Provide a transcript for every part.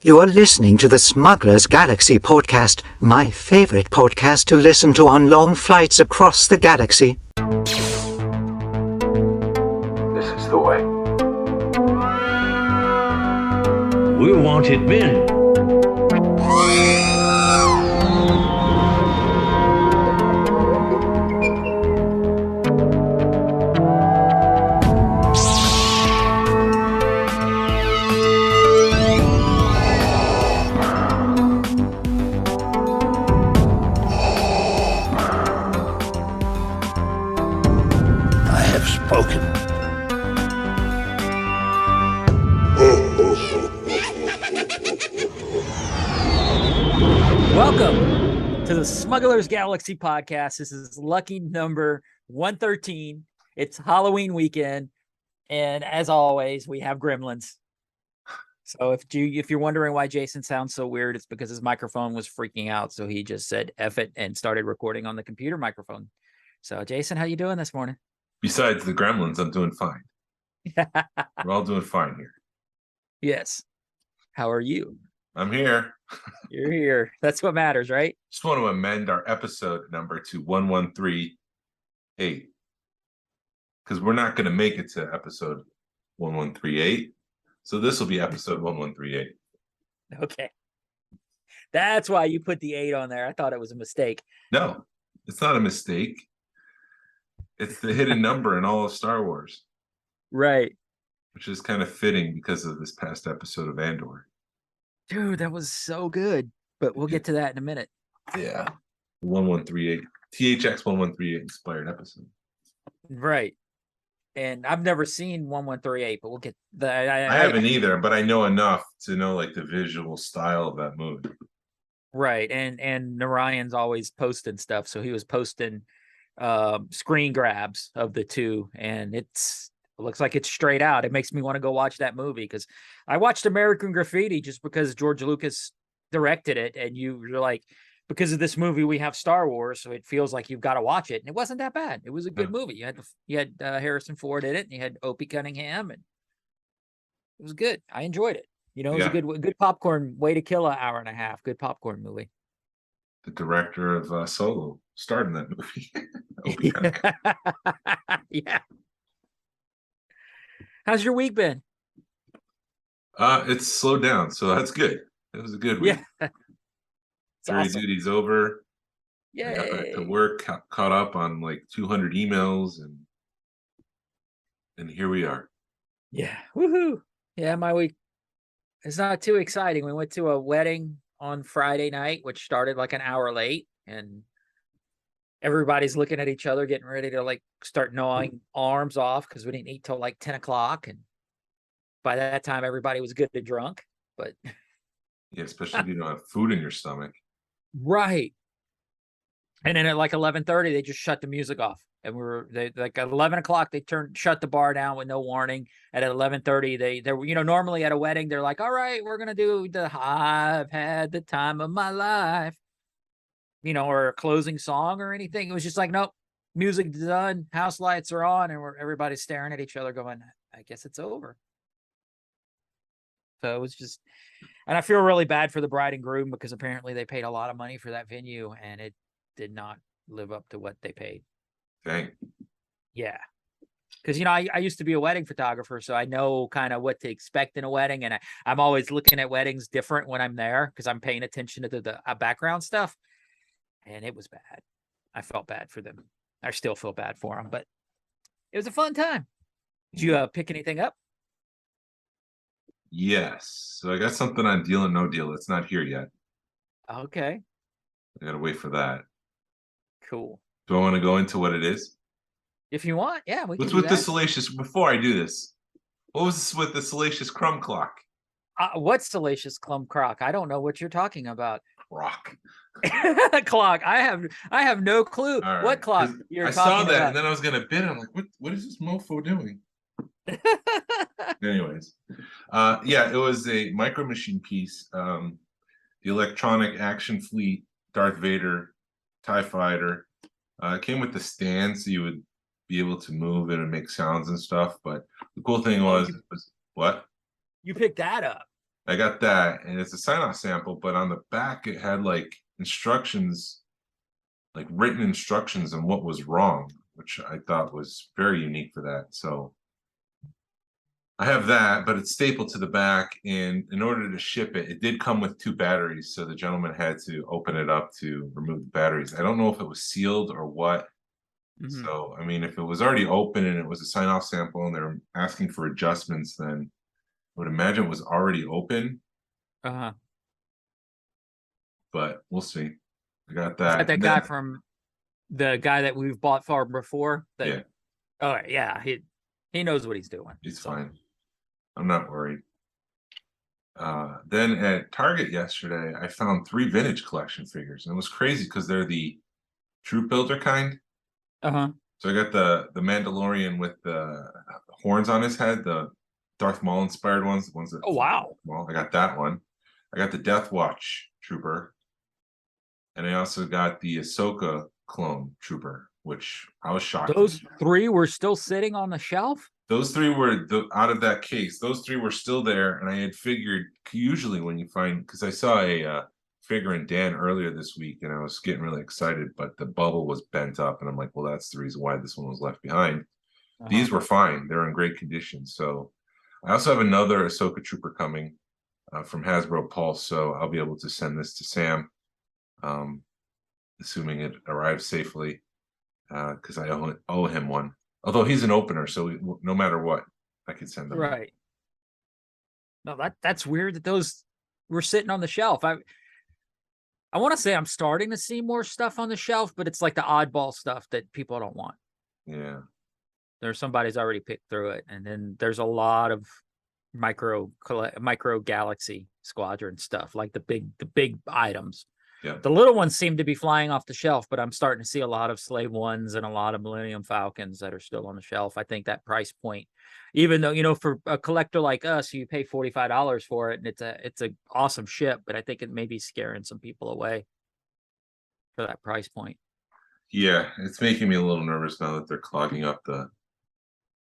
You are listening to the Smuggler's Galaxy podcast, my favorite podcast to listen to on long flights across the galaxy. This is the way. We're wanted men. Welcome to the Smuggler's Galaxy podcast. This is lucky number 113. It's Halloween weekend, and as always, we have gremlins. So if you're wondering why Jason sounds so weird, it's because his microphone was freaking out. So he just said F it and started recording on the computer microphone. So Jason, how you doing this morning? Besides the gremlins, I'm doing fine. We're all doing fine here. Yes. How are you? I'm here. You're here. That's what matters, right? Just want to amend our episode number to 1138 because we're not going to make it to episode 1138. So this will be episode 1138. Okay. That's why you put the 8 on there. I thought it was a mistake. No, it's not a mistake. It's the hidden number in all of Star Wars. Right. Which is kind of fitting because of this past episode of Andor. Dude, that was so good. But we'll get to that in a minute. Yeah. 1138. THX 1138 inspired episode. Right. And I've never seen 1138, but we'll get that. I haven't either, but I know enough to know like the visual style of that movie. Right. And Narayan's always posting stuff. So he was posting screen grabs of the two, and it looks like it's straight out. It makes me want to go watch that movie because I watched American Graffiti just because George Lucas directed it, and you're like, because of this movie we have Star Wars, so it feels like you've got to watch it, and it wasn't that bad. It was a good movie. You had Harrison Ford in it, and you had Opie Cunningham, and it was good. I enjoyed it. You know, it was a good popcorn way to kill an hour and a half. Good popcorn movie. The director of Solo starred in that movie. Yeah. How's your week been? It's slowed down, so that's good. It was a good week. Yeah. Jury duty's over. Yeah. I got back to work, caught up on like 200 emails, and here we are. Yeah. Woohoo. Yeah, my week is not too exciting. We went to a wedding on Friday night, which started like an hour late, and everybody's looking at each other, getting ready to like start gnawing arms off because we didn't eat till like 10 o'clock. And by that time, everybody was good and drunk. But yeah, especially if you don't have food in your stomach. Right. And then at like 11:30, they just shut the music off. And like at 11 o'clock, they shut the bar down with no warning. And at 11:30, they were, normally at a wedding, they're like, all right, we're going to do the I've had the time of my life, or a closing song or anything. It was just like, nope, music's done, house lights are on, and everybody's staring at each other going, I guess it's over. So it was just, and I feel really bad for the bride and groom because apparently they paid a lot of money for that venue and it did not live up to what they paid. Dang. Yeah. Because, I used to be a wedding photographer, so I know kind of what to expect in a wedding. And I'm always looking at weddings different when I'm there because I'm paying attention to the background stuff. And it was bad. I felt bad for them. I still feel bad for them, but it was a fun time. Did you pick anything up? Yes. So I got something on Deal and No Deal. It's not here yet. Okay. I got to wait for that. Cool. Do I want to go into what it is? If you want, yeah. What's with the salacious, before I do this, what was this with the salacious crumb clock? What's salacious crumb clock? I don't know what you're talking about. Clock. Clock. I have no clue what clock you're talking about. I saw that and then I was gonna bid. I'm like, what is this mofo doing? Anyways, it was a Micro Machine piece. The electronic action fleet, Darth Vader, TIE fighter. It came with the stand, so you would be able to move it and make sounds and stuff. But the cool thing was what? You picked that up. I got that, and it's a sign-off sample, but on the back it had like instructions, like written instructions on what was wrong, which I thought was very unique for that. So I have that, but it's stapled to the back, and in order to ship it, it did come with 2 batteries, so the gentleman had to open it up to remove the batteries. I don't know if it was sealed or what. Mhm. So, I mean, if it was already open and it was a sign-off sample and they're asking for adjustments, then I would imagine it was already open, Uh-huh. but we'll see. I got Is that that. that And guy then, from the guy that we've bought for before? That yeah, oh yeah, he knows what he's doing. it's So fine. I'm not worried. Then at Target yesterday, I found 3 vintage collection figures, and it was crazy because they're the troop builder kind. uh-huh. So I got the Mandalorian with the horns on his head, the Darth Maul inspired ones, the ones that Oh wow. well, I got that one. I got the Death Watch trooper, and I also got the Ahsoka clone trooper, which I was shocked. Those 3 were still sitting on the shelf? Those 3 were out of that case. Those 3 were still there, and I had figured usually when you find, because I saw a figure in Dan earlier this week, and I was getting really excited, but the bubble was bent up, and I'm like, well, that's the reason why this one was left behind. Uh-huh. These were fine; they're in great condition. So I also have another Ahsoka trooper coming from Hasbro Pulse, so I'll be able to send this to Sam, assuming it arrives safely, because I owe him one. Although he's an opener, so no matter what, I could send them. Right. No, that's weird that those were sitting on the shelf. I want to say I'm starting to see more stuff on the shelf, but it's like the oddball stuff that people don't want. Yeah. There's somebody's already picked through it, and then there's a lot of micro galaxy squadron stuff, like the big items. Yeah. The little ones seem to be flying off the shelf, but I'm starting to see a lot of Slave Ones and a lot of Millennium Falcons that are still on the shelf. I think that price point, even though, for a collector like us, you pay $45 for it, and it's a awesome ship, but I think it may be scaring some people away for that price point. Yeah, it's making me a little nervous now that they're clogging up the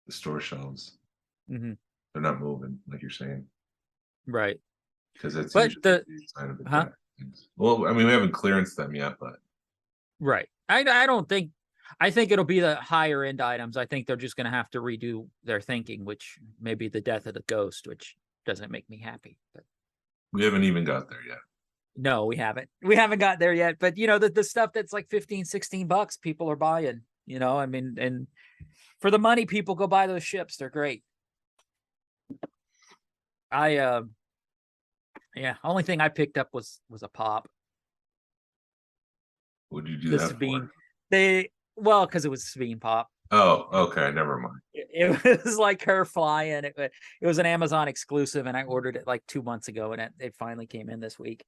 store shelves. Mm-hmm. They're not moving, like you're saying, Right. because it's But usually a sign of huh? attack. Well, I mean, we haven't clearanced them yet, but Right. I don't think, I think it'll be the higher end items. I think they're just going to have to redo their thinking, which may be the death of the ghost, which doesn't make me happy. But we haven't even got there yet. no, we haven't. We haven't got there yet. But the stuff that's like $15-$16 people are buying, I mean, and for the money, people go buy those ships. They're great. Yeah, only thing I picked up was a pop. Would you do The that Sabine. for? Because it was Sabine pop. Oh, okay, never mind. It was like her flying. It was an Amazon exclusive, and I ordered it like 2 months ago, and it finally came in this week.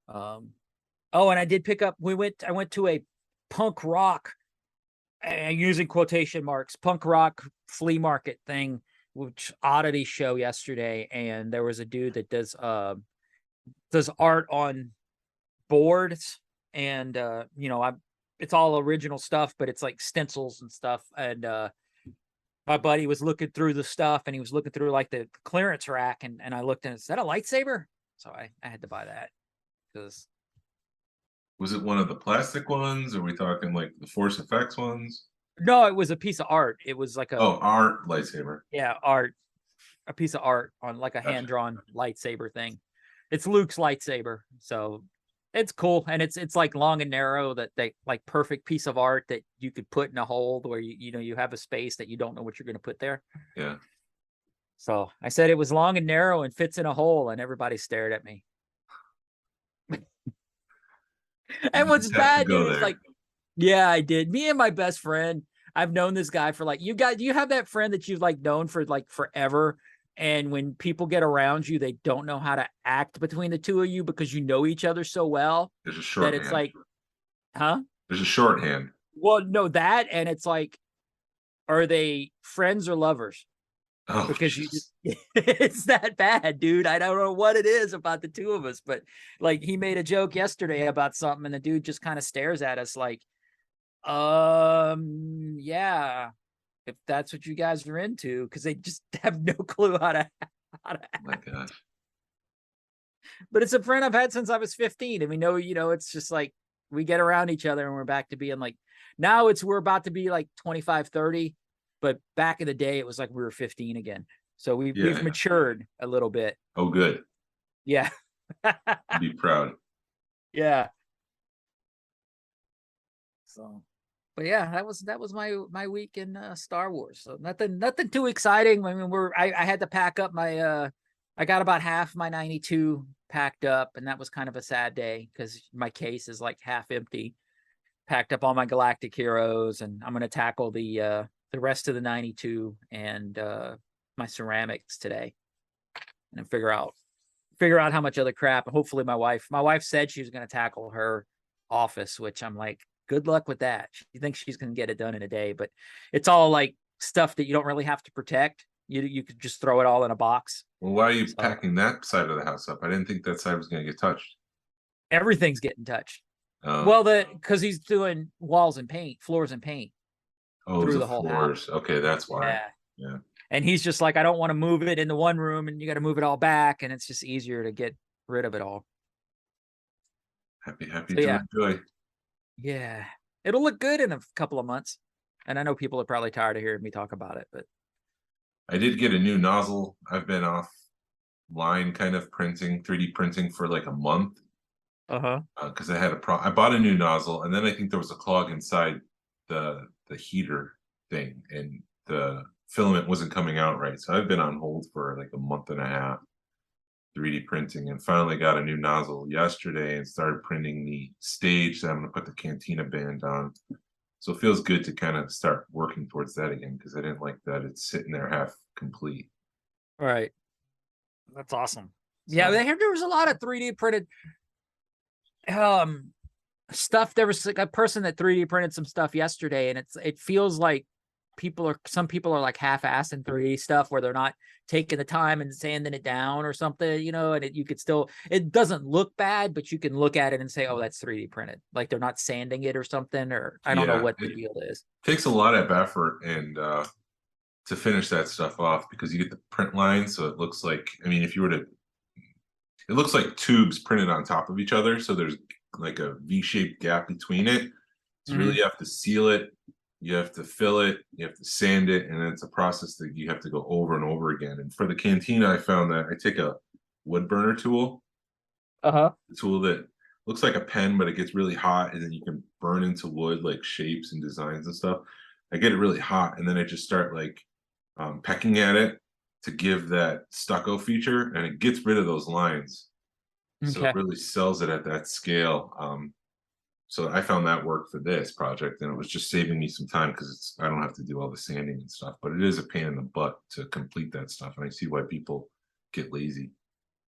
Oh, and I did pick up. I went to a punk rock, using quotation marks, punk rock flea market thing, which oddity show yesterday, and there was a dude that does art on boards, and it's all original stuff, but it's like stencils and stuff. And my buddy was looking through the stuff, and he was looking through like the clearance rack, and I looked, and is that a lightsaber? So I had to buy that. Because Was it one of the plastic ones? Or are we talking like the Force Effects ones? no, it was a piece of art. It was like Art lightsaber. art, a piece of art on like a Gotcha. hand-drawn lightsaber thing. It's Luke's lightsaber, so it's cool, and it's like long and narrow, that they like perfect piece of art that you could put in a hole where you have a space that you don't know what you're going to put there. Yeah. So I said it was long and narrow and fits in a hole, and everybody stared at me. And what's just have to bad, go dude, is there. like, yeah, I did. Me and my best friend, I've known this guy for like, do you have that friend that you've like known for like forever? And when people get around you, they don't know how to act between the two of you because you know each other so well There's a that shorthand. it's like, huh? There's a shorthand. Well, no, that, and it's like, are they friends or lovers? Oh, Because you jeez. just, it's that bad, dude. I don't know what it is about the two of us, but like he made a joke yesterday about something, and the dude just kind of stares at us like, yeah, if that's what you guys are into, because they just have no clue how to Oh my gosh. But it's a friend I've had since I was 15. And we know, it's just like we get around each other and we're back to being like, now we're about to be like 25, 30. But back in the day, it was like we were 15 again. So we've matured a little bit. Oh, good. Yeah. Be proud. Yeah. So, but yeah, that was my week in Star Wars. So nothing too exciting. I mean, I had to pack up my I got about half my 92 packed up, and that was kind of a sad day because my case is like half empty. Packed up all my galactic heroes, and I'm gonna tackle the rest of the 92 and my ceramics today, and then figure out how much other crap. Hopefully my wife said she was going to tackle her office, which I'm like, good luck with that. She thinks she's going to get it done in a day, but it's all like stuff that you don't really have to protect. You could just throw it all in a box. Well, why are you packing that side of the house up? I didn't think that side was going to get touched. Everything's getting touched. Well, because he's doing walls and paint, floors and paint. Oh, through the whole floors. house. Okay, that's why. Yeah. And he's just like, I don't want to move it into one room, and you got to move it all back, and it's just easier to get rid of it all. Happy to enjoy. Yeah, it'll look good in a couple of months, and I know people are probably tired of hearing me talk about it, but I did get a new nozzle. I've been offline kind of 3D printing for like a month. Because I had I bought a new nozzle, and then I think there was a clog inside the heater thing, and the filament wasn't coming out right. So I've been on hold for like a month and a half 3D printing, and finally got a new nozzle yesterday and started printing the stage that I'm going to put the Cantina band on. So it feels good to kind of start working towards that again, because I didn't like that it's sitting there half complete. Right. That's awesome. So, yeah, there was a lot of 3D printed stuff. There was like a person that 3D printed some stuff yesterday, and it feels like some people are like half-assed in 3D stuff where they're not taking the time and sanding it down or something, and you could still, it doesn't look bad, but you can look at it and say, oh, that's 3D printed. Like they're not sanding it or something, or I don't know what the deal is. Takes a lot of effort and to finish that stuff off, because you get the print line, so it looks like, I mean, if you were to, it looks like tubes printed on top of each other, so there's like a V-shaped gap between it. So really you have to seal it, you have to fill it, you have to sand it, and it's a process that you have to go over and over again. And for the Cantina, I found that I take a wood burner tool, a tool that looks like a pen, but it gets really hot, and then you can burn into wood like shapes and designs and stuff. I get it really hot, and then I just start like pecking at it to give that stucco feature, and it gets rid of those lines. So it really sells it at that scale. So I found that worked for this project, and it was just saving me some time because I don't have to do all the sanding and stuff, but it is a pain in the butt to complete that stuff. And I see why people get lazy.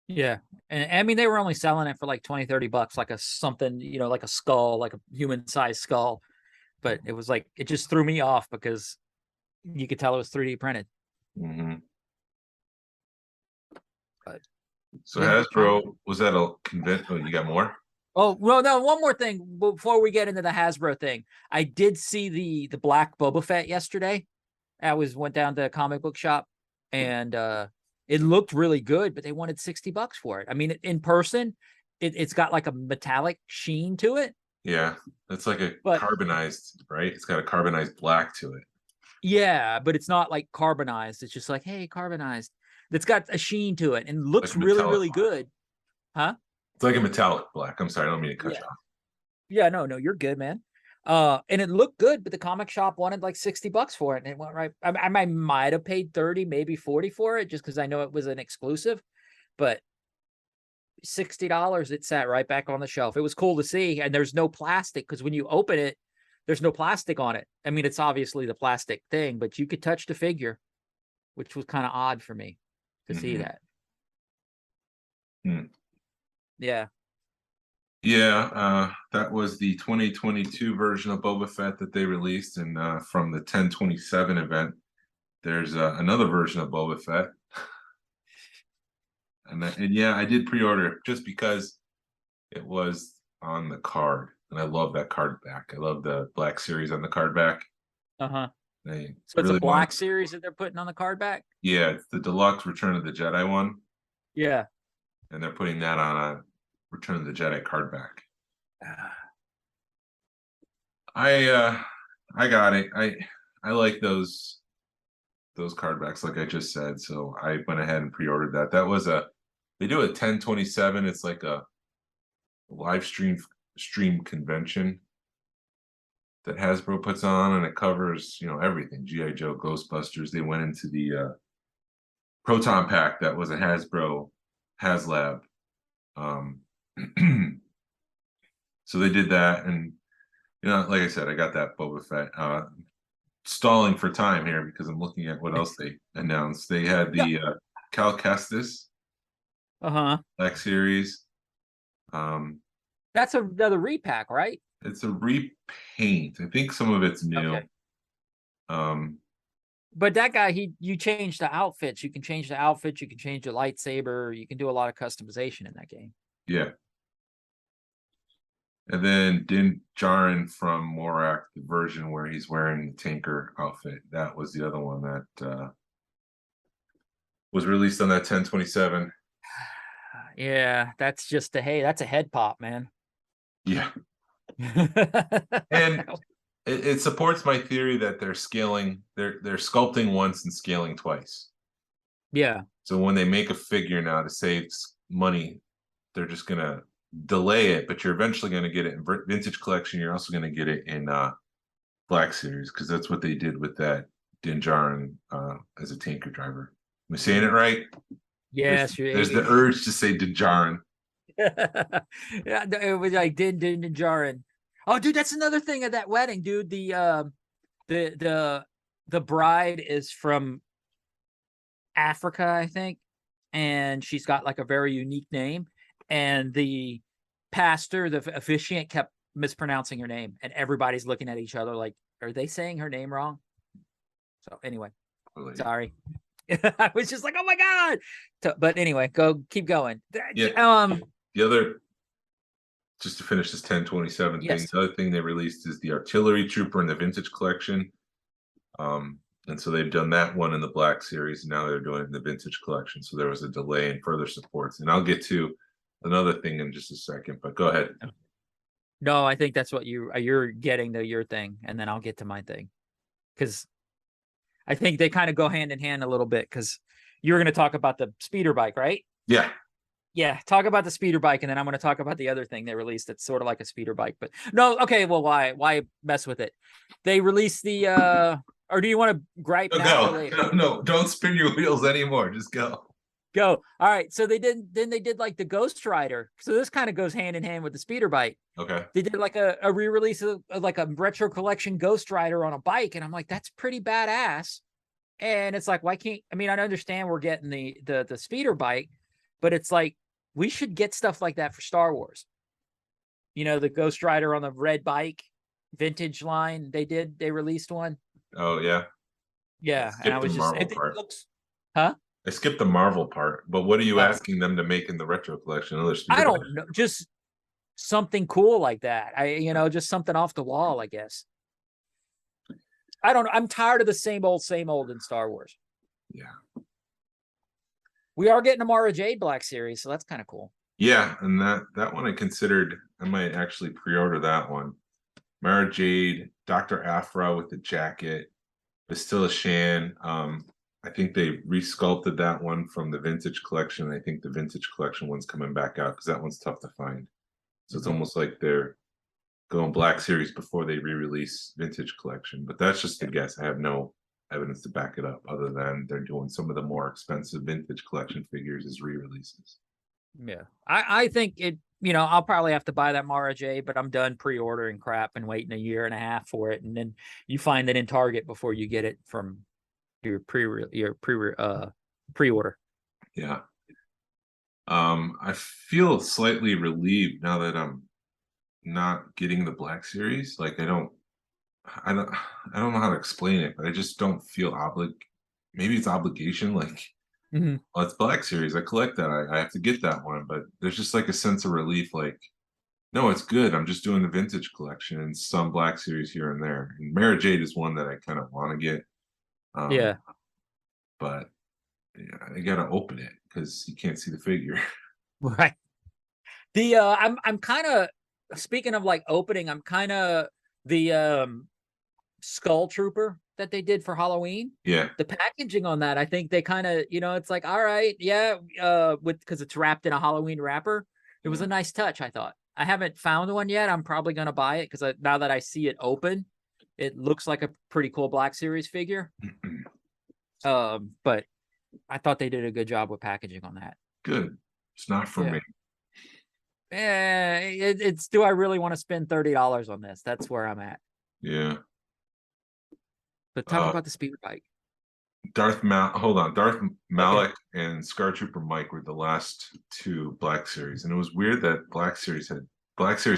Yeah. And I mean, they were only selling it for like 20, 30 bucks, like something, like a skull, like a human sized skull. But it was like, it just threw me off because you could tell it was 3D printed. But so Hasbro, was that a convention? Oh, you got more? Oh, well, no, one more thing before we get into the Hasbro thing. I did see the black Boba Fett yesterday. I went down to a comic book shop, and it looked really good, but they wanted $60 for it. I mean, in person, it's got like a metallic sheen to it. Yeah, it's like carbonized, right? It's got a carbonized black to it. Yeah, but it's not like carbonized. It's just like, hey, carbonized. It's got a sheen to it and looks like really, really good. Huh? It's like a metallic black. I'm sorry, I don't mean to cut you off. Yeah, no, you're good, man. And it looked good, but the comic shop wanted like $60 for it, and it went right. I might have paid 30, maybe 40 for it, just because I know it was an exclusive, but $60, it sat right back on the shelf. It was cool to see, and there's no plastic, because when you open it, there's no plastic on it. I mean, it's obviously the plastic thing, but you could touch the figure, which was kind of odd for me to see that. Yeah. Yeah, that was the 2022 version of Boba Fett that they released, and from the 10/27 event, there's another version of Boba Fett, and yeah, I did pre-order it just because it was on the card, and I love that card back. I love the Black Series on the card back. So really it's a Black Series that they're putting on the card back. Yeah, it's the deluxe Return of the Jedi one. Yeah. and they're putting that on a Return of the Jedi card back. I got it. I like those card backs, like I just said. So I went ahead and pre-ordered that. That was they do a 10/27. It's like a live stream convention that Hasbro puts on, and it covers, everything. G.I. Joe, Ghostbusters. They went into the Proton Pack that was a Hasbro HasLab. So they did that, and like I said, I got that Boba Fett. Stalling for time here because I'm looking at what else they announced. They had the Cal Kestis Black Series. That's another repack, right? It's a repaint. I think some of it's new. Okay. But that guy, you change the outfits. You can change the outfits. You can change the lightsaber. You can do a lot of customization in that game. Yeah. And then Din Djarin from Morak, the version where he's wearing the tanker outfit. That was the other one that was released on that 10/27. Yeah, that's just that's a head pop, man. Yeah. And it supports my theory that they're scaling, they're sculpting once and scaling twice. Yeah. So when they make a figure now to save money, they're just gonna delay it, but you're eventually going to get it in Vintage Collection. You're also going to get it in Black Series, because that's what they did with that Din Djarin as a tanker driver. Am I saying it right? Yes. There's the urge to say Din Djarin. Yeah, it was like Din Djarin. Oh, dude, that's another thing at that wedding, dude. The bride is from Africa, I think, and she's got like a very unique name. And the pastor, the officiant, kept mispronouncing her name, and everybody's looking at each other like, are they saying her name wrong? So anyway, sorry. I was just like, oh my God. But anyway, keep going. Yeah. The other, just to finish this 10/27 thing, yes. the other thing they released is the Artillery Trooper in the Vintage Collection. And so they've done that one in the Black Series, and now they're doing it in the Vintage Collection. So there was a delay in further supports, and I'll get to another thing in just a second, but go ahead. No, I think that's what you're getting to your thing, and then I'll get to my thing, because I think they kind of go hand in hand a little bit, because you're going to talk about the speeder bike, right? Yeah, talk about the speeder bike, and then I'm going to talk about the other thing they released that's sort of like a speeder bike. But no, okay, well, why mess with it? They released the or do you want to gripe now or later? No, don't spin your wheels anymore. Just go. All right. So they did like the Ghost Rider. So this kind of goes hand in hand with the speeder bike. Okay. They did like a re-release of like a retro collection Ghost Rider on a bike, and I'm like, that's pretty badass. And it's like, why can't I understand we're getting the speeder bike, but it's like we should get stuff like that for Star Wars. The Ghost Rider on the red bike vintage line. They released one. Oh yeah. Yeah. And I was just, huh? I skipped the Marvel part, but what are you asking them to make in the retro collection? I don't know, just something cool like that. Just something off the wall, I guess. I don't know. I'm tired of the same old in Star Wars. Yeah. We are getting a Mara Jade Black Series, so that's kind of cool. Yeah, and that one I might actually pre-order that one. Mara Jade, Dr. Aphra with the jacket, Bastilla Shan. I think they resculpted that one from the Vintage Collection. I think the Vintage Collection one's coming back out because that one's tough to find. So it's almost like they're going Black Series before they re-release Vintage Collection. But that's just a guess. I have no evidence to back it up other than they're doing some of the more expensive Vintage Collection figures as re-releases. Yeah. I think it, I'll probably have to buy that Mara J, but I'm done pre-ordering crap and waiting a year and a half for it. And then you find it in Target before you get it from your pre-order. Yeah. I feel slightly relieved now that I'm not getting the Black Series. Like I don't know how to explain it, but I just don't feel maybe it's obligation. Like, well, it's Black Series. I collect that. I have to get that one, but there's just like a sense of relief. Like, no, it's good. I'm just doing the Vintage Collection and some Black Series here and there. And Mara Jade is one that I kind of want to get. Yeah. But I gotta open it because you can't see the figure. Right. The I'm kind of, speaking of like opening, I'm kind of the Skull Trooper that they did for Halloween. Yeah. The packaging on that, I think they kind of, it's like, all right, yeah, because it's wrapped in a Halloween wrapper. It was a nice touch, I thought. I haven't found one yet. I'm probably gonna buy it because now that I see it open, it looks like a pretty cool Black Series figure. But I thought they did a good job with packaging on that. Good. It's not for me. It's do I really want to spend $30 on this? That's where I'm at. Yeah. But talk about the speeder bike. Darth Malak and Scar Trooper Mike were the last two Black Series, and it was weird that Black Series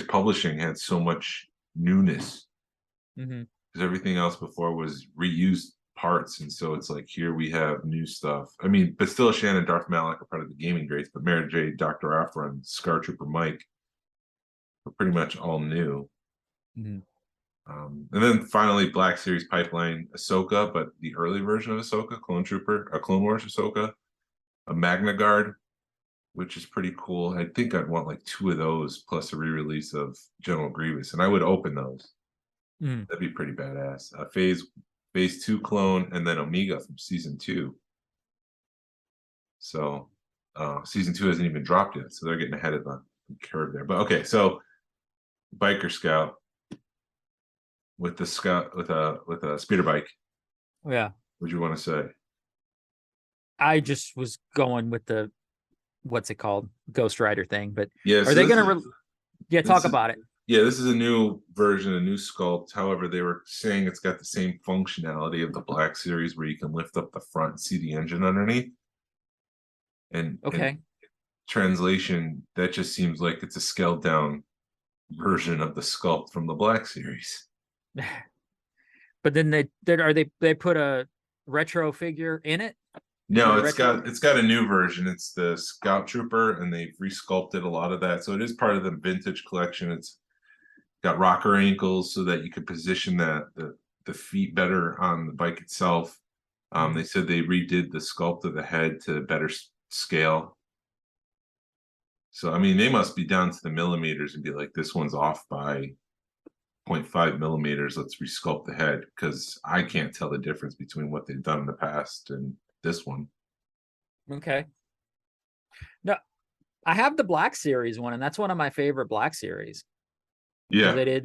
Publishing had so much newness, because everything else before was reused parts, and so it's like here we have new stuff. I mean, but still, Shannon and Darth Malak are part of the gaming greats, but Mara Jade, Dr. Aphra, and Scar Trooper Mike are pretty much all new. And then finally, Black Series Pipeline Ahsoka, but the early version of Ahsoka, Clone Wars Ahsoka, a Magna Guard, which is pretty cool. I think I'd want like 2 of those plus a re-release of General Grievous, and I would open those. That'd be pretty badass. Phase 2 clone, and then Omega from season 2. So season 2 hasn't even dropped yet, so they're getting ahead of the curve there. But okay, so Biker Scout with the with a speeder bike. Yeah. What do you want to say? I just was going with the, what's it called, Ghost Rider thing. But yeah, are they going to talk about it? Yeah, this is a new version, a new sculpt. However, they were saying it's got the same functionality of the Black Series, where you can lift up the front and see the engine underneath. And translation, that just seems like it's a scaled down version of the sculpt from the Black Series. But then they put a retro figure in it? No, it's got a new version. It's the Scout Trooper, and they've resculpted a lot of that. So it is part of the vintage collection. It's got rocker ankles so that you could position the feet better on the bike itself. They said they redid the sculpt of the head to better scale. So I mean, they must be down to the millimeters and be like, this one's off by 0.5 millimeters. Let's resculpt the head, because I can't tell the difference between what they've done in the past and this one. Okay. No, I have the Black Series one, and that's one of my favorite Black Series. Yeah, they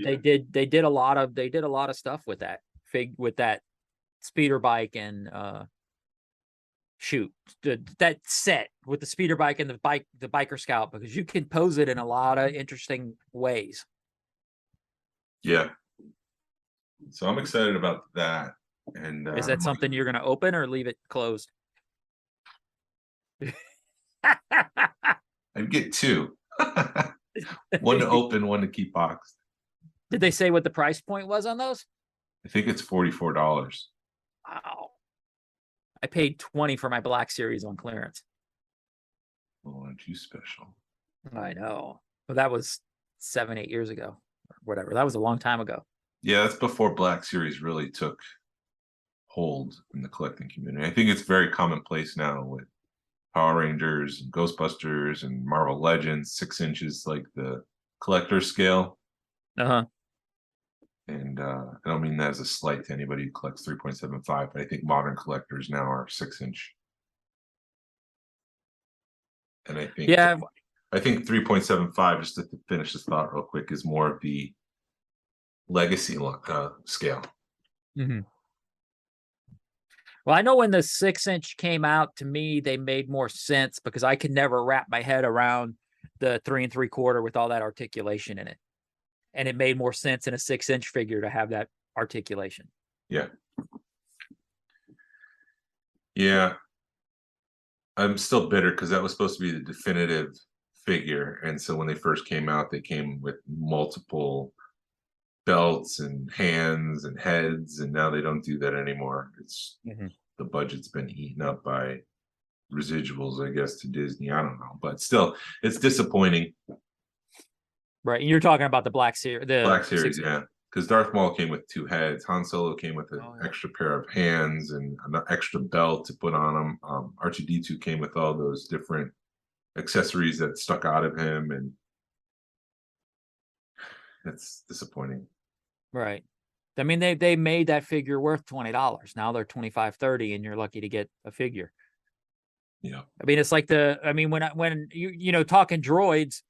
did a lot of stuff with that speeder bike and that set with the speeder bike and the Biker Scout, because you can pose it in a lot of interesting ways. Yeah. So I'm excited about that. And is that something you're going to open or leave it closed? I'd get 2. One to open, one to keep boxed. Did they say what the price point was on those? I think it's $44. Wow. I paid $20 for my Black Series on clearance. Well, aren't you special? I know. But that was 7-8 years ago, or whatever. That was a long time ago. Yeah, that's before Black Series really took hold in the collecting community. I think it's very commonplace now with Power Rangers and Ghostbusters and Marvel Legends, 6 inches, like the collector scale. And I don't mean that as a slight to anybody who collects 3.75, but I think modern collectors now are 6-inch. And I think, I think 3.75, just to finish this thought real quick, is more of the legacy scale. Well, I know when the 6-inch came out, to me, they made more sense because I could never wrap my head around the 3 3/4 with all that articulation in it. And it made more sense in a 6-inch figure to have that articulation. Yeah. Yeah. I'm still bitter because that was supposed to be the definitive figure. And so when they first came out, they came with multiple belts and hands and heads, and now they don't do that anymore. It's the budget's been eaten up by residuals, I guess, to Disney. I don't know, but still, it's disappointing. Right, and you're talking about the Black Series. The Black Series, yeah, because Darth Maul came with 2 heads. Han Solo came with an extra pair of hands and an extra belt to put on him. R2-D2 came with all those different accessories that stuck out of him, and it's disappointing. Right. I mean, they made that figure worth $20. Now they're 25, 30, and you're lucky to get a figure. Yeah. I mean, it's like when you know, talking droids,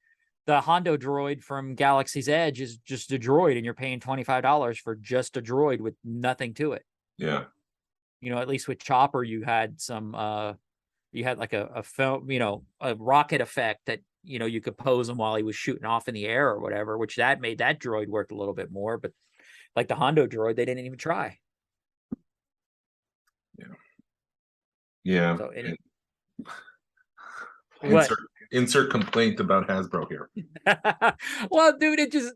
the Hondo droid from Galaxy's Edge is just a droid, and you're paying $25 for just a droid with nothing to it. Yeah. You know, at least with Chopper, you had some you had like a film, you know, a rocket effect that, you know, you could pose him while he was shooting off in the air or whatever, which that made that droid work a little bit more. But like the Hondo droid, they didn't even try. Yeah. Yeah. So and what? insert complaint about Hasbro here. Well, dude, it just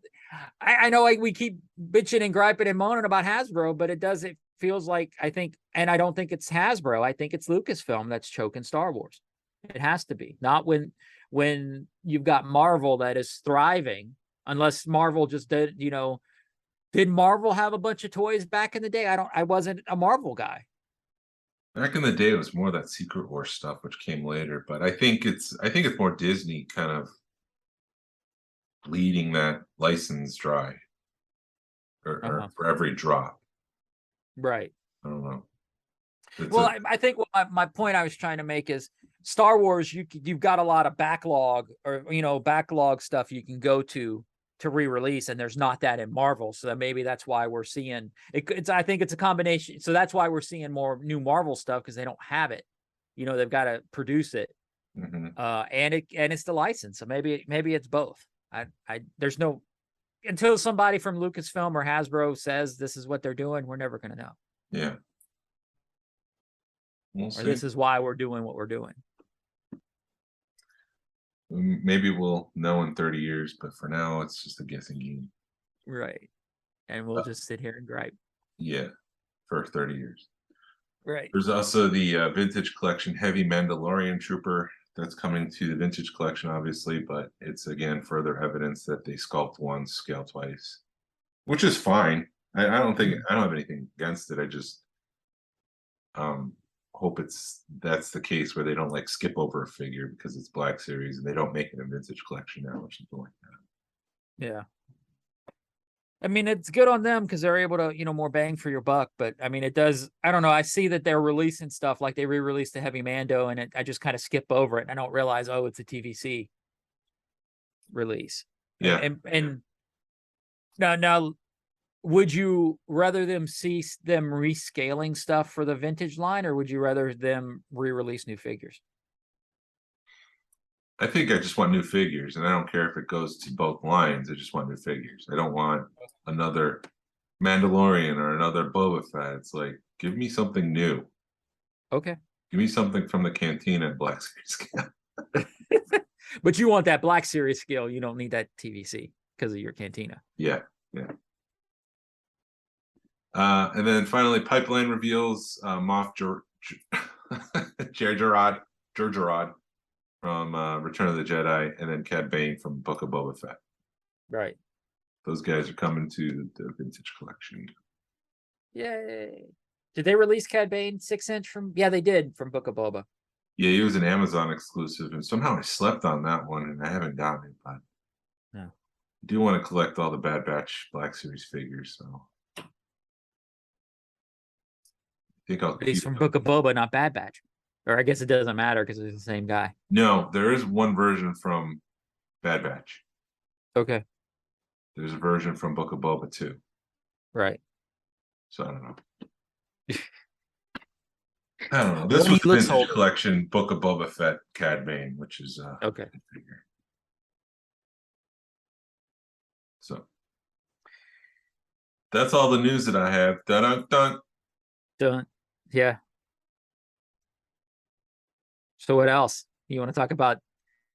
I know, like, we keep bitching and griping and moaning about Hasbro, but it feels like, I think, and I don't think it's Hasbro, I think it's Lucasfilm that's choking Star Wars. It has to be. Not when you've got Marvel that is thriving, unless Marvel just did, you know, did Marvel have a bunch of toys back in the day? I wasn't a Marvel guy. Back in the day, it was more that Secret Wars stuff, which came later. But I think it's more Disney kind of leading that license dry, or for every drop. Right. I don't know. Well, I think my point I was trying to make is Star Wars, you've got a lot of backlog, or, you know, backlog stuff you can go to re-release, and there's not that in Marvel. So that maybe that's why we're seeing it's I think it's a combination. So that's why we're seeing more new Marvel stuff, because they don't have it. You know, they've got to produce it. Mhm. And it's the license. So maybe it's both. There's no, until somebody from Lucasfilm or Hasbro says this is what they're doing, we're never going to know. Yeah. We'll Or see. this is why we're doing what we're doing. Maybe we'll know in 30 years, but for now, it's just a guessing game. Right. And we'll just sit here and gripe. Yeah, for 30 years. Right. There's also the vintage collection Heavy Mandalorian Trooper that's coming to the vintage collection, obviously, but it's again further evidence that they sculpt once, scale twice, which is fine. I don't have anything against it. I just hope that's the case where they don't like skip over a figure because it's Black Series and they don't make it a vintage collection now or something like that. Yeah. I mean, it's good on them because they're able to, you know, more bang for your buck. But I mean, it does. I don't know. I see that they're releasing stuff, like they re-released the Heavy Mando, and I just kind of skip over it. And I don't realize, oh, it's a TVC release. Yeah. And now, would you rather them see them rescaling stuff for the vintage line, or would you rather them re-release new figures? I think I just want new figures, and I don't care if it goes to both lines. I just want new figures. I don't want another Mandalorian or another Boba Fett. It's like, give me something new. Okay. Give me something from the Cantina Black Series scale. But you want that Black Series scale. You don't need that TVC because of your Cantina. Yeah, yeah. And then finally, Pipeline reveals Moff Jerjerrod from Return of the Jedi, and then Cad Bane from Book of Boba Fett. Right. Those guys are coming to the vintage collection. Yay. Did they release Cad Bane 6-inch from? Yeah, they did, from Book of Boba. Yeah, he was an Amazon exclusive, and somehow I slept on that one, and I haven't gotten it, but No. I do want to collect all the Bad Batch Black Series figures, so I think I'll He's keep from them. Book of Boba, not Bad Batch. Or I guess it doesn't matter because it's the same guy. No, there is one version from Bad Batch. Okay. There's a version from Book of Boba too. Right. So I don't know. I don't know. This Well, was he looks vintage older. collection Book of Boba Fett Cad Bane, which is Okay. a good figure. So that's all the news that I have. Dun dun. Done. Yeah. So what else? You want to talk about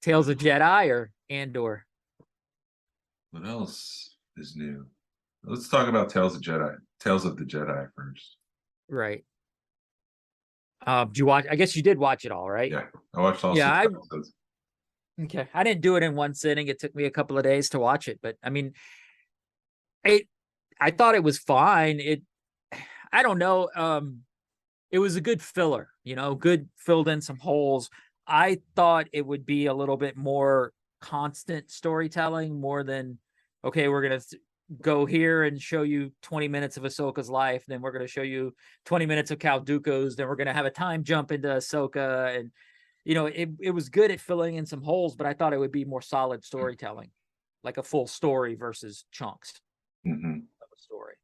Tales of Jedi or Andor? What else is new? Let's talk about Tales of the Jedi first. Right. Did you watch? I guess you did watch it all, right? Yeah, I watched all Yeah, 6 episodes. Okay. I didn't do it in one sitting. It took me a couple of days to watch it, but I mean, I thought it was fine. I don't know. It was a good filler, you know, good, filled in some holes. I thought it would be a little bit more constant storytelling, more than, okay, we're gonna go here and show you 20 minutes of Ahsoka's life, then we're gonna show you 20 minutes of Count Dooku's, then we're gonna have a time jump into Ahsoka, and it was good at filling in some holes, but I thought it would be more solid storytelling, like a full story versus chunks Hmm. of a story.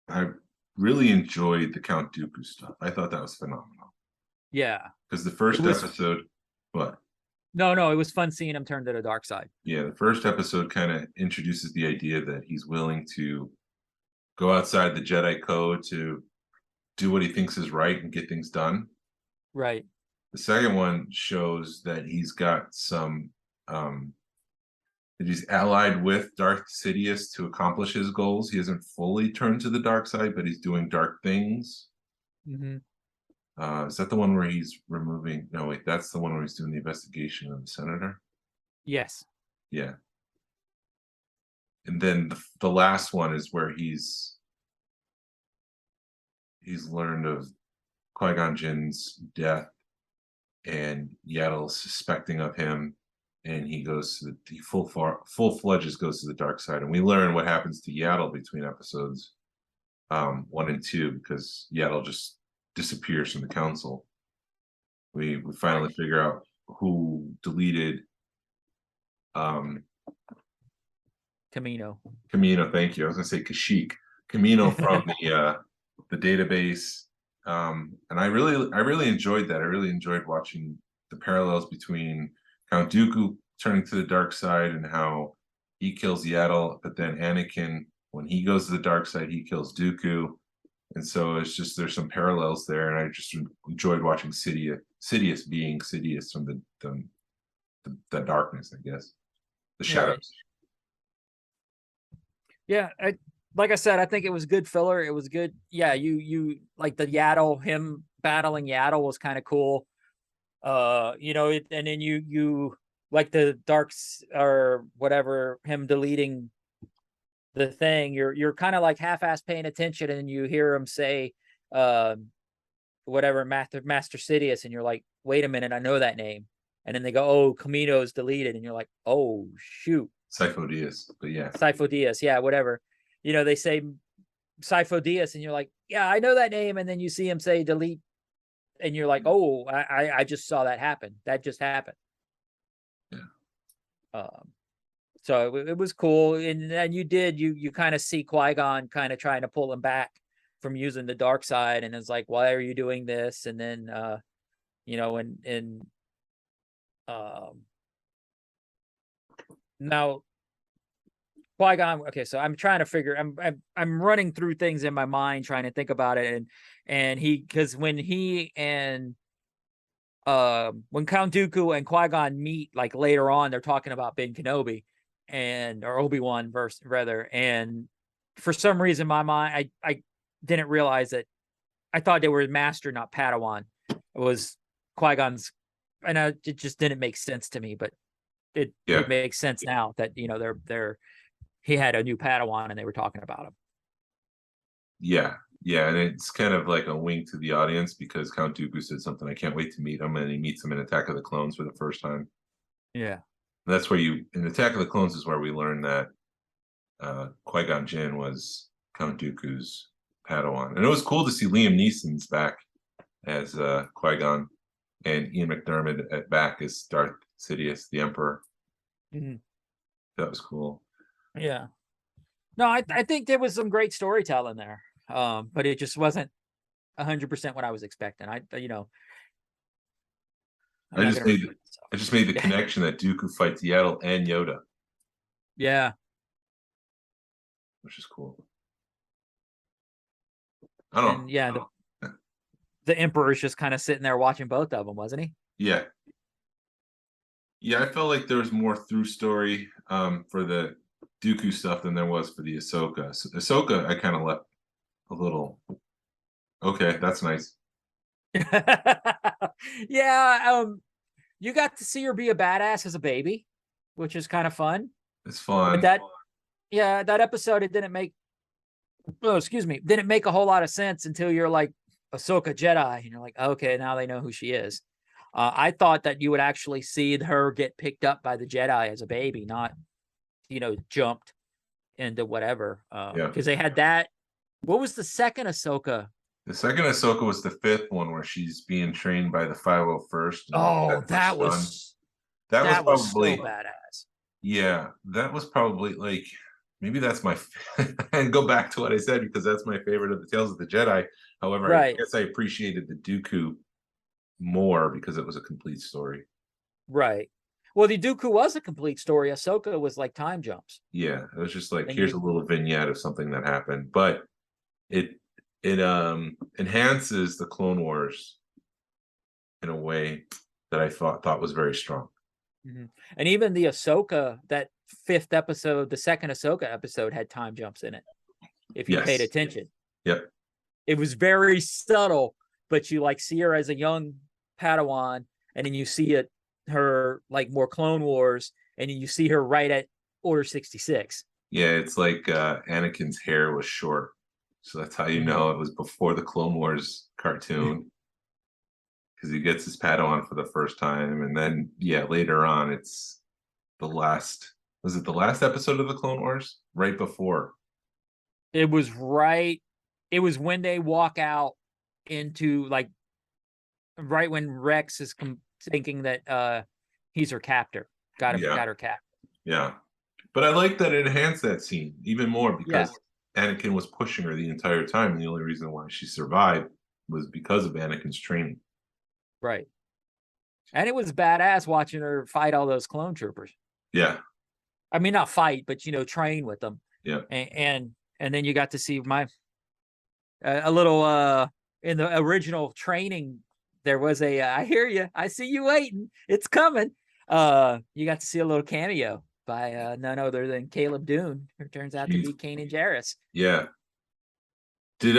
I really enjoyed the Count Dooku stuff. I thought that was phenomenal. Yeah. Because the first It was- episode, what? No, it was fun seeing him turn to the dark side. Yeah, the first episode kind of introduces the idea that he's willing to go outside the Jedi code to do what he thinks is right and get things done. Right. The second one shows that he's got some that he's allied with Darth Sidious to accomplish his goals. He hasn't fully turned to the dark side, but he's doing dark things. Mm-hmm. Is that the one where he's removing? No, wait, that's the one where he's doing the investigation of the senator. Yes. Yeah. And then the last one is where he's learned of Qui-Gon Jinn's death and Yaddle suspecting of him, and he goes to the full-fledged goes to the dark side, and we learn what happens to Yaddle between episodes 1 and 2, because Yaddle just disappears from the council. We finally figure out who deleted Camino. Thank you. I was gonna say Kashyyyk. Camino from the database. And I really enjoyed that. I really enjoyed watching the parallels between Count Dooku turning to the dark side and how he kills Yaddle, but then Anakin, when he goes to the dark side, he kills Dooku. And so it's just, there's some parallels there, and I just enjoyed watching Sidious being Sidious from the darkness, I guess, the shadows. Yeah, like I said, I think it was good filler. It was good. Yeah, you like the Yaddle, him battling Yaddle was kind of cool. And then you like the darks or whatever, him deleting the thing. You're kind of like half-ass paying attention, and you hear him say, whatever, Master Sidious, and you're like, wait a minute, I know that name. And then they go, oh, Camino's deleted, and you're like, oh shoot. Sifo Dyas, but yeah. Sifo Dyas, yeah, whatever. They say Sifo Dyas, and you're like, yeah, I know that name. And then you see him say delete, and you're like, oh, I just saw that happen. That just happened. Yeah. So it was cool. And you kind of see Qui-Gon kind of trying to pull him back from using the dark side. And it's like, why are you doing this? And then, now Qui-Gon, okay, so I'm trying to figure, I'm running through things in my mind, trying to think about it, and because when Count Dooku and Qui-Gon meet, like later on, they're talking about Ben Kenobi or Obi-Wan rather, and for some reason my mind, I didn't realize that. I thought they were master, not Padawan. It was Qui-Gon's, and it just didn't make sense to me, but it makes sense now that he had a new Padawan and they were talking about him. Yeah, and it's kind of like a wink to the audience, because Count Dooku said something, I can't wait to meet him, and he meets him in Attack of the Clones for the first time. Yeah. And that's where in Attack of the Clones is where we learn that Qui-Gon Jinn was Count Dooku's Padawan. And it was cool to see Liam Neeson's back as Qui-Gon, and Ian McDermott back as Darth Sidious, the Emperor. Mm-hmm. That was cool. Yeah. No, I think there was some great storytelling there. But it just wasn't 100% what I was expecting. I just made the connection that Dooku fights Yaddle and Yoda. Yeah. Which is cool. I don't know. Yeah, the Emperor's just kind of sitting there watching both of them, wasn't he? Yeah. Yeah, I felt like there was more through story for the Dooku stuff than there was for the Ahsoka. So Ahsoka, I kind of left a little. Okay, that's nice. Yeah, you got to see her be a badass as a baby, which is kind of fun. It's fun. But that episode, it didn't make a whole lot of sense until you're like Ahsoka Jedi, and you're like, okay, now they know who she is. I thought that you would actually see her get picked up by the Jedi as a baby, not, jumped into whatever. Yeah. Because they had that. What was the second Ahsoka? The second Ahsoka was the fifth one where she's being trained by the 501st. Oh, That was probably so badass. yeah. That was probably like maybe that's my and go back to what I said because that's my favorite of the Tales of the Jedi. However, I Right. guess I appreciated the Dooku more because it was a complete story. Right. Well, the Dooku was a complete story. Ahsoka was like time jumps. Yeah, it was just like And here's a little vignette of something that happened, but it enhances the Clone Wars in a way that I thought was very strong. And even the Ahsoka, that fifth episode, the second Ahsoka episode had time jumps in it. If you paid Yes. attention. Yep. It was very subtle, but you like see her as a young Padawan, and then you see it her like more Clone Wars, and then you see her right at Order 66. Yeah, it's like Anakin's hair was short. So that's how you know it was before the Clone Wars cartoon. Because he gets his Padawan for the first time, and then later on it's the last was it the last episode of the Clone Wars? Right before. It was when they walk out into like right when Rex is thinking that he's her captor. Got her captor. Yeah. But I like that it enhanced that scene even more because Anakin was pushing her the entire time, and the only reason why she survived was because of Anakin's training. Right. And it was badass watching her fight all those clone troopers. Yeah. I mean, not fight, but train with them. Yeah. And then you got to see a little in the original training. There was I hear you. I see you waiting. It's coming. You got to see a little cameo by none other than Caleb Dune, who turns out to be Kanan Jarrus. Yeah. Did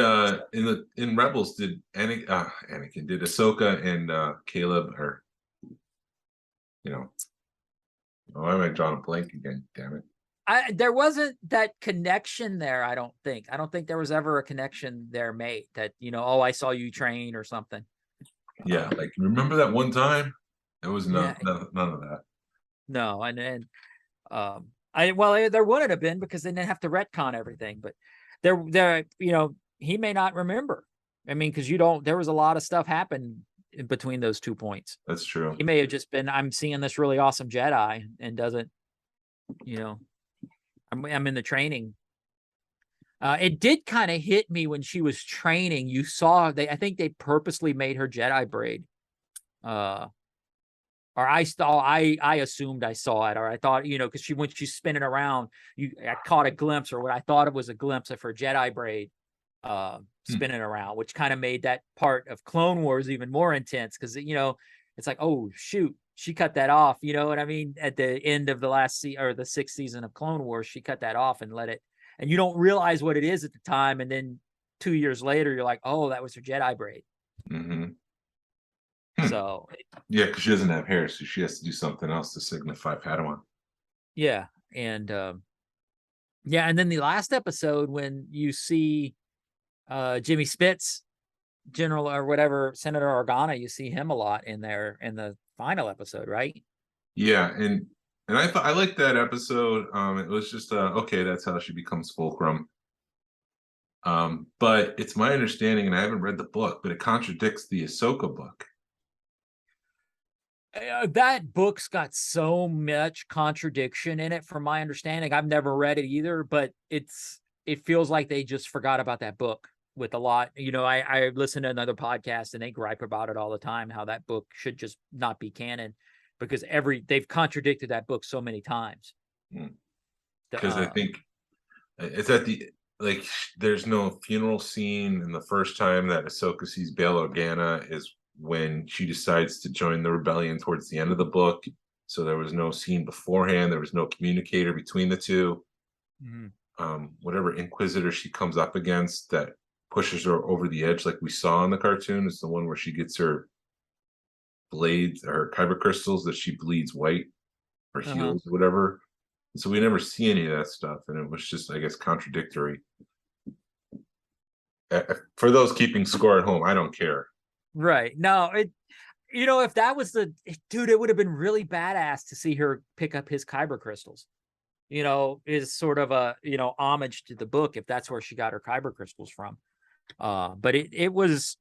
in Rebels did Anakin did Ahsoka and Caleb or why am I drawing a blank again? Damn it. There wasn't that connection there. I don't think there was ever a connection there made that I saw you train or something. Yeah, like remember that one time? There was none of that. No, and there wouldn't have been because they didn't have to retcon everything, but there he may not remember. I mean, because there was a lot of stuff happened in between those 2 points. That's true. He may have just been, I'm seeing this really awesome Jedi and doesn't, I'm in the training. It did kind of hit me when she was training. You saw I think they purposely made her Jedi braid. Or I assumed I saw it, or I thought, because when she's spinning around, I caught a glimpse, or what I thought it was a glimpse of her Jedi braid spinning around, which kind of made that part of Clone Wars even more intense because it's like, oh shoot, she cut that off. You know what I mean? At the end of the or the 6th season of Clone Wars, she cut that off and let it, and you don't realize what it is at the time, and then 2 years later, you're like, oh, that was her Jedi braid. So yeah, because she doesn't have hair, so she has to do something else to signify Padawan. Yeah, and and then the last episode when you see Jimmy Spitz, General or whatever, Senator Organa, you see him a lot in there in the final episode, right? Yeah, and I liked that episode. It was just okay, that's how she becomes Fulcrum. But it's my understanding, and I haven't read the book, but it contradicts the Ahsoka book. That book's got so much contradiction in it, from my understanding. I've never read it either, but it feels like they just forgot about that book with a lot. I listen to another podcast and they gripe about it all the time, how that book should just not be canon because they've contradicted that book so many times. Because I think it's at there's no funeral scene, and the first time that Ahsoka sees Bail Organa is when she decides to join the rebellion towards the end of the book. So there was no scene beforehand. There was no communicator between the two. Whatever Inquisitor she comes up against that pushes her over the edge, like we saw in the cartoon, is the one where she gets her blades or kyber crystals that she bleeds white or heals or whatever. And so we never see any of that stuff. And it was just, I guess, contradictory. For those keeping score at home, I don't care. Right. No, if that was dude, it would have been really badass to see her pick up his kyber crystals. Is sort of a, homage to the book, if that's where she got her kyber crystals from. But it was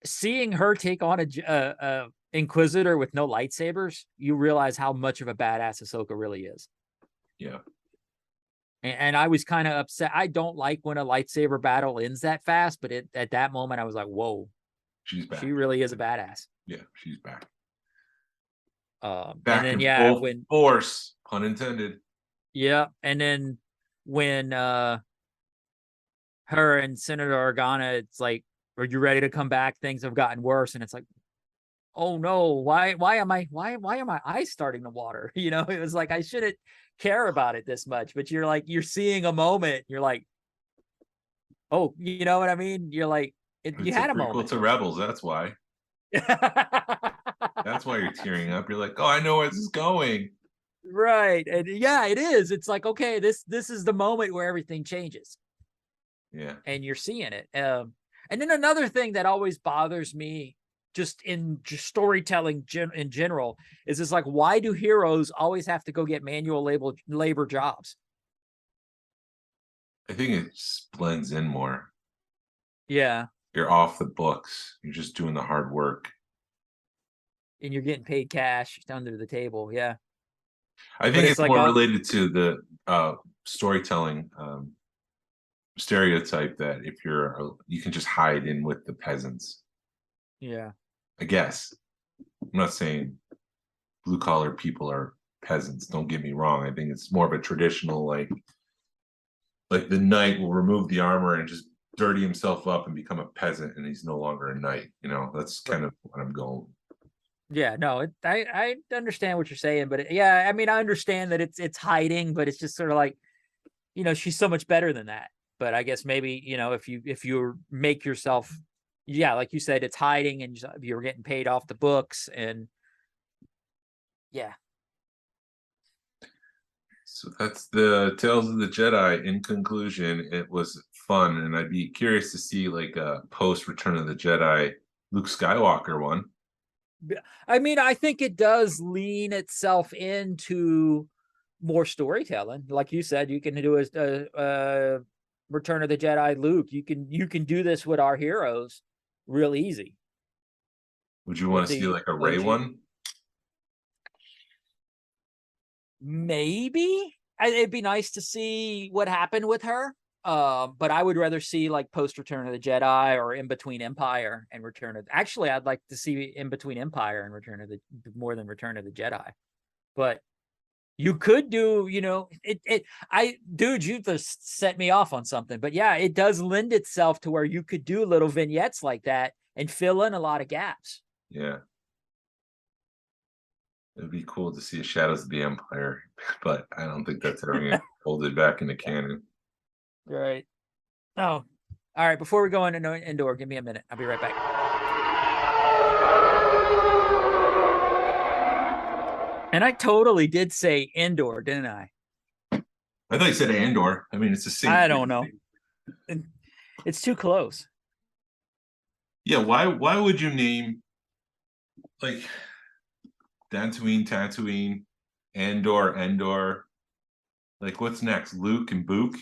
seeing her take on a Inquisitor with no lightsabers. You realize how much of a badass Ahsoka really is. Yeah. And I was kind of upset. I don't like when a lightsaber battle ends that fast, but at that moment I was like, whoa, She's back. she really is a badass. Yeah, she's back. And Back then in full force, pun intended. Yeah, and then when her and Senator Organa, it's like, are you ready to come back? Things have gotten worse, and it's like, oh no, why am my eyes starting to water? It was like, I shouldn't care about it this much, but you're seeing a moment, you're like, oh, you know what I mean? You're like, you had a moment. To Rebels, that's why. That's why you're tearing up. You're like, oh, I know where this is going. Right. And yeah, it is. It's like, okay, this is the moment where everything changes. Yeah. And you're seeing it. And then another thing that always bothers me just in storytelling in general is it's like, why do heroes always have to go get manual labor jobs? I think it just blends in more. Yeah. You're off the books. You're just doing the hard work. And you're getting paid cash under the table. Yeah. I think it's like more related to the storytelling stereotype that if you can just hide in with the peasants. Yeah. I guess. I'm not saying blue collar people are peasants. Don't get me wrong. I think it's more of a traditional, like the knight will remove the armor and just dirty himself up and become a peasant, and he's no longer a knight. That's kind of what I'm going. Yeah, no, I understand what you're saying, but I mean, I understand that it's hiding, but it's just sort of like, she's so much better than that. But I guess maybe, if you make yourself, like you said, it's hiding, and you're getting paid off the books, and yeah. So that's the Tales of the Jedi. In conclusion, it was fun, and I'd be curious to see like a post Return of the Jedi Luke Skywalker one. I mean, I think it does lean itself into more storytelling. Like you said, you can do a Return of the Jedi Luke. You can do this with our heroes real easy. Would you want to see like a Rey one? Maybe. It'd be nice to see what happened with her. But I would rather see like post Return of the Jedi or in between Empire and actually, I'd like to see in between Empire and more than Return of the Jedi. But you could do, dude, you just set me off on something. But yeah, it does lend itself to where you could do little vignettes like that and fill in a lot of gaps. Yeah. It'd be cool to see Shadows of the Empire, but I don't think that's ever going to hold it back into canon. Right. Oh, all right. Before we go into Andor, give me a minute. I'll be right back. And I totally did say Andor, didn't I? I thought you said Andor. I mean, it's the same. I don't know. It's too close. Yeah. Why would you name like Tatooine, Andor? Like, what's next? Luke and Book?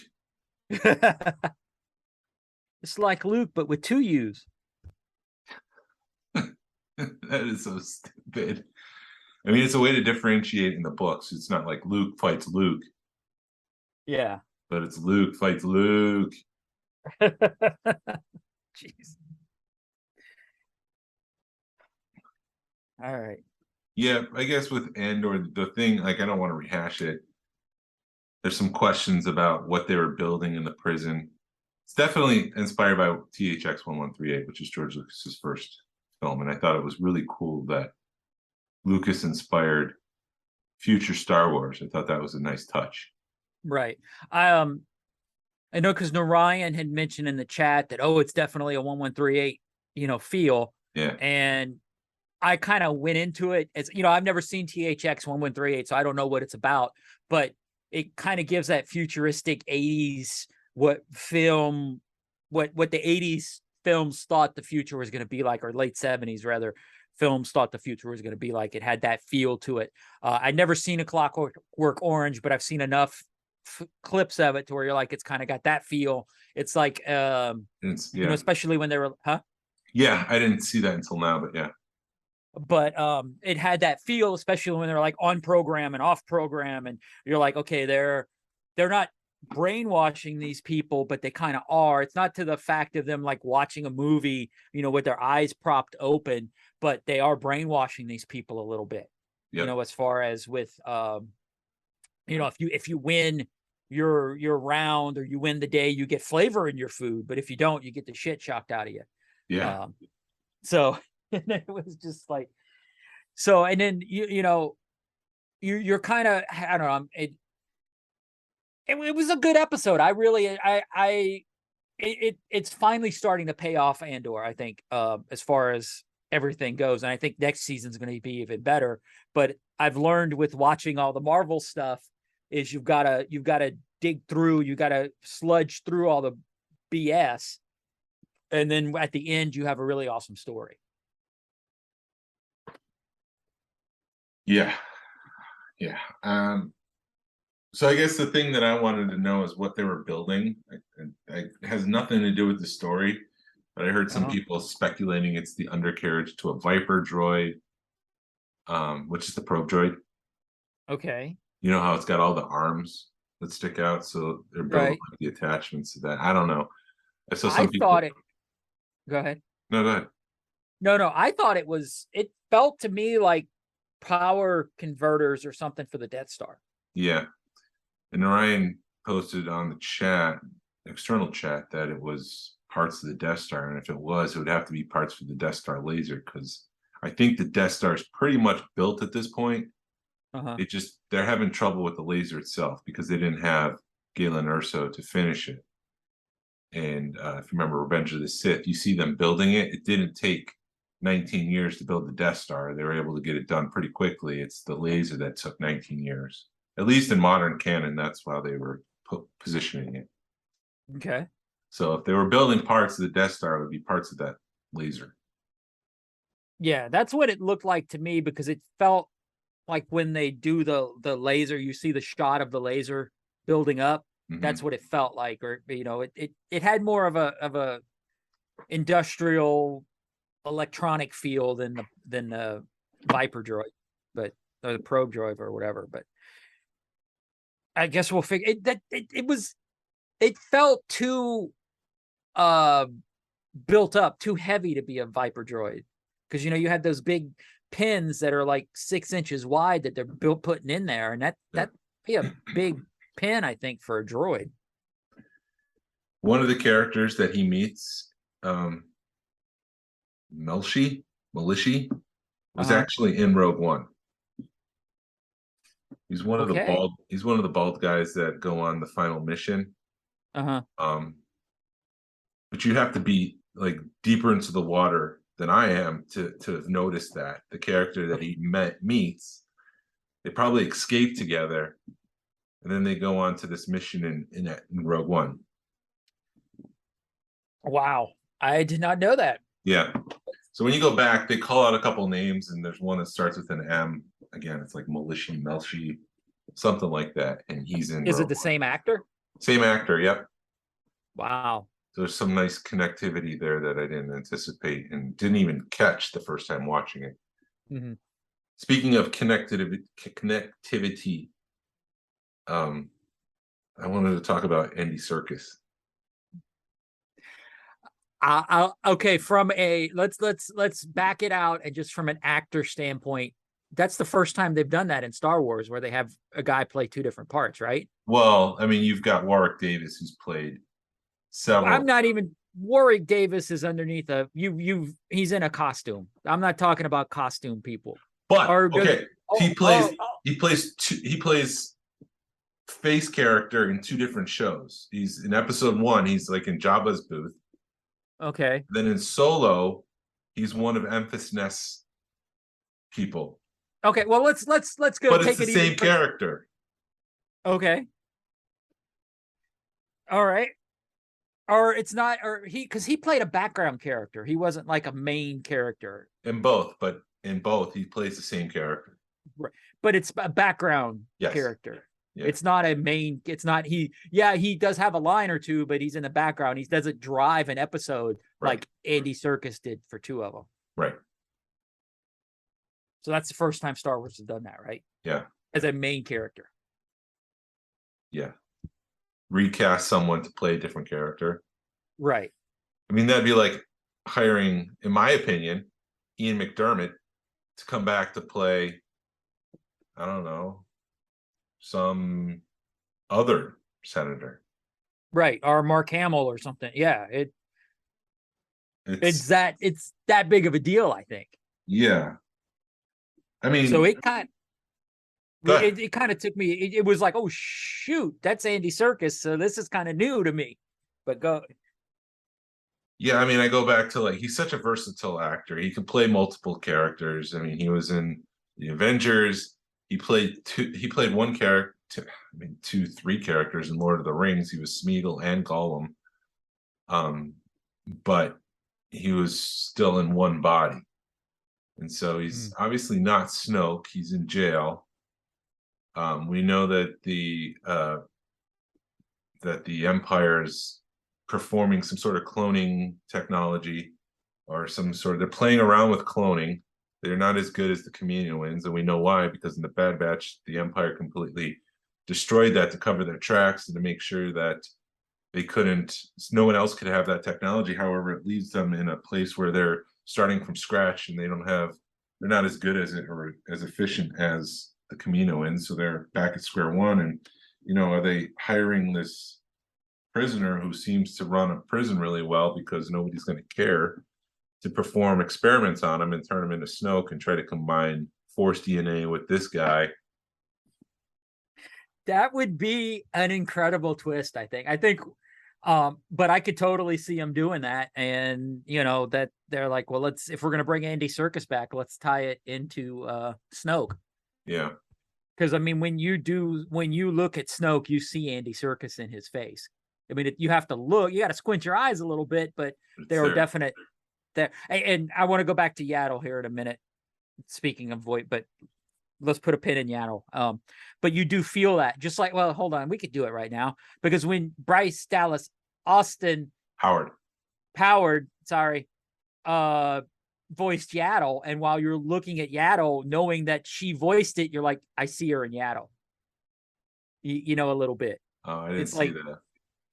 It's like Luke, but with 2 U's. That is so stupid. I mean, it's a way to differentiate in the books. It's not like Luke fights Luke. Yeah. But it's Luke fights Luke. Jeez. All right. Yeah, I guess with Andor, the thing, like, I don't want to rehash it. There's some questions about what they were building in the prison. It's definitely inspired by THX 1138, which is George Lucas's first film. And I thought it was really cool that Lucas inspired future Star Wars. I thought that was a nice touch. Right. I know because Narayan had mentioned in the chat that, it's definitely a 1138, feel. Yeah. And I kind of went into it as, I've never seen THX 1138, so I don't know what it's about, but it kind of gives that futuristic 80s, what the 80s films thought the future was going to be like, or late 70s rather, films thought the future was going to be like. It had that feel to it. I'd never seen A Clockwork Orange, but I've seen enough clips of it to where you're like, it's kind of got that feel. It's like, especially when they were, Yeah, I didn't see that until now, but yeah. But it had that feel, especially when they're like on program and off program, and you're like, okay, they're not brainwashing these people, but they kind of are. It's not to the fact of them like watching a movie, with their eyes propped open, but they are brainwashing these people a little bit. Yep. As far as with if you win your round, or you win the day, you get flavor in your food, but if you don't, you get the shit shocked out of you. Yeah. So and it was just like, so, and then you're kind of, I don't know, it was a good episode. It's finally starting to pay off, Andor, I think, as far as everything goes. And I think next season's going to be even better. But I've learned with watching all the Marvel stuff is you've got to dig through, you got to sludge through all the BS. And then at the end, you have a really awesome story. Yeah. Yeah. So I guess the thing that I wanted to know is what they were building. It has nothing to do with the story, but I heard some people speculating it's the undercarriage to a Viper droid, which is the probe droid. Okay. You know how it's got all the arms that stick out, so they're building like the attachments to that. I don't know. I saw some people. Go ahead. No, go ahead. No, I thought it felt to me like power converters or something for the Death Star. Yeah. And Ryan posted on the chat, external chat, that it was parts of the Death Star. And if it was, it would have to be parts for the Death Star laser, because I think the Death Star is pretty much built at this point. They're having trouble with the laser itself because they didn't have Galen Erso to finish it. And if you remember Revenge of the Sith, you see them building it. It didn't take 19 years to build the Death Star. They were able to get it done pretty quickly. It's the laser that took 19 years. At least in modern canon, that's how they were positioning it. Okay. So if they were building parts of the Death Star, it would be parts of that laser. Yeah, that's what it looked like to me, because it felt like when they do the laser, you see the shot of the laser building up. That's what it felt like, or it had more of a industrial electronic feel than the Viper droid, or the probe droid or whatever. But I guess we'll figure it felt too built up, too heavy to be a Viper droid, because you had those big pins that are like 6 inches wide that they're putting in there, and that'd be a big pin, I think, for a droid. One of the characters that he meets, Melishi, was actually in Rogue One. He's one of the bald. He's one of the bald guys that go on the final mission. But you have to be like deeper into the water than I am to have noticed that the character that he meets, they probably escape together, and then they go on to this mission in Rogue One. Wow, I did not know that. Yeah. So when you go back, they call out a couple names, and there's one that starts with an M. Again, it's like Melshi, something like that. And he's in. Is it the same actor? Same actor, yep. Wow. So there's some nice connectivity there that I didn't anticipate and didn't even catch the first time watching it. Speaking of connectivity, I wanted to talk about Andy Serkis. Okay, from let's back it out, and just from an actor standpoint, that's the first time they've done that in Star Wars, where they have a guy play 2 different parts, right? Well, I mean, you've got Warwick Davis, who's played several. I'm not even. Warwick Davis is underneath he's in a costume. I'm not talking about costume people. But he plays face character in 2 different shows. He's in episode 1, he's like in Jabba's booth. Okay. Then in Solo, he's one of Emphas Nest's people. Okay, well let's go. But it's the same character. Okay. All right. Or it's not, or because he played a background character. He wasn't like a main character. In both, but in both he plays the same character. Right. But it's a background Yes. character. Yeah. It's not a main, it's not he does have a line or two, but he's in the background. He doesn't drive an episode like Andy Serkis did for 2 of them. Right. So that's the first time Star Wars has done that, right? Yeah. As a main character. Yeah. Recast someone to play a different character. Right. I mean, that'd be like hiring, in my opinion, Ian McDermott to come back to play, I don't know, some other senator. Right. Or Mark Hamill or something. Yeah. It's that big of a deal, I think. Yeah. I mean, so it kind of took me, it was like, oh shoot, that's Andy Serkis. So this is kind of new to me. But go. Yeah, I mean, I go back to like, he's such a versatile actor. He can play multiple characters. I mean, he was in the Avengers. He played one character, I mean, 3 characters in Lord of the Rings. He was Smeagol and Gollum. But he was still in one body. And so he's obviously not Snoke. He's in jail. We know that the Empire is performing some sort of cloning technology, or they're playing around with cloning. They're not as good as the Kaminoans, and we know why, because in the Bad Batch, the Empire completely destroyed that to cover their tracks and to make sure that no one else could have that technology. However, it leaves them in a place where they're starting from scratch, and they're not as good or as efficient as the Kaminoans, so they're back at square one. And are they hiring this prisoner who seems to run a prison really well because nobody's going to care, to perform experiments on him and turn him into Snoke and try to combine Force DNA with this guy? That would be an incredible twist, I think. But I could totally see them doing that. And, that they're like, well, if we're going to bring Andy Serkis back, let's tie it into Snoke. Yeah. Because, I mean, when you look at Snoke, you see Andy Serkis in his face. I mean, you have to look, you got to squint your eyes a little bit, but there are definite there. And I want to go back to Yaddle here in a minute. Speaking of voice, but let's put a pin in Yaddle. But you do feel that, just like, well, hold on, we could do it right now, because when Bryce Dallas Austin Howard, voiced Yaddle, and while you're looking at Yaddle, knowing that she voiced it, you're like, I see her in Yaddle. A little bit. Oh, I didn't see that.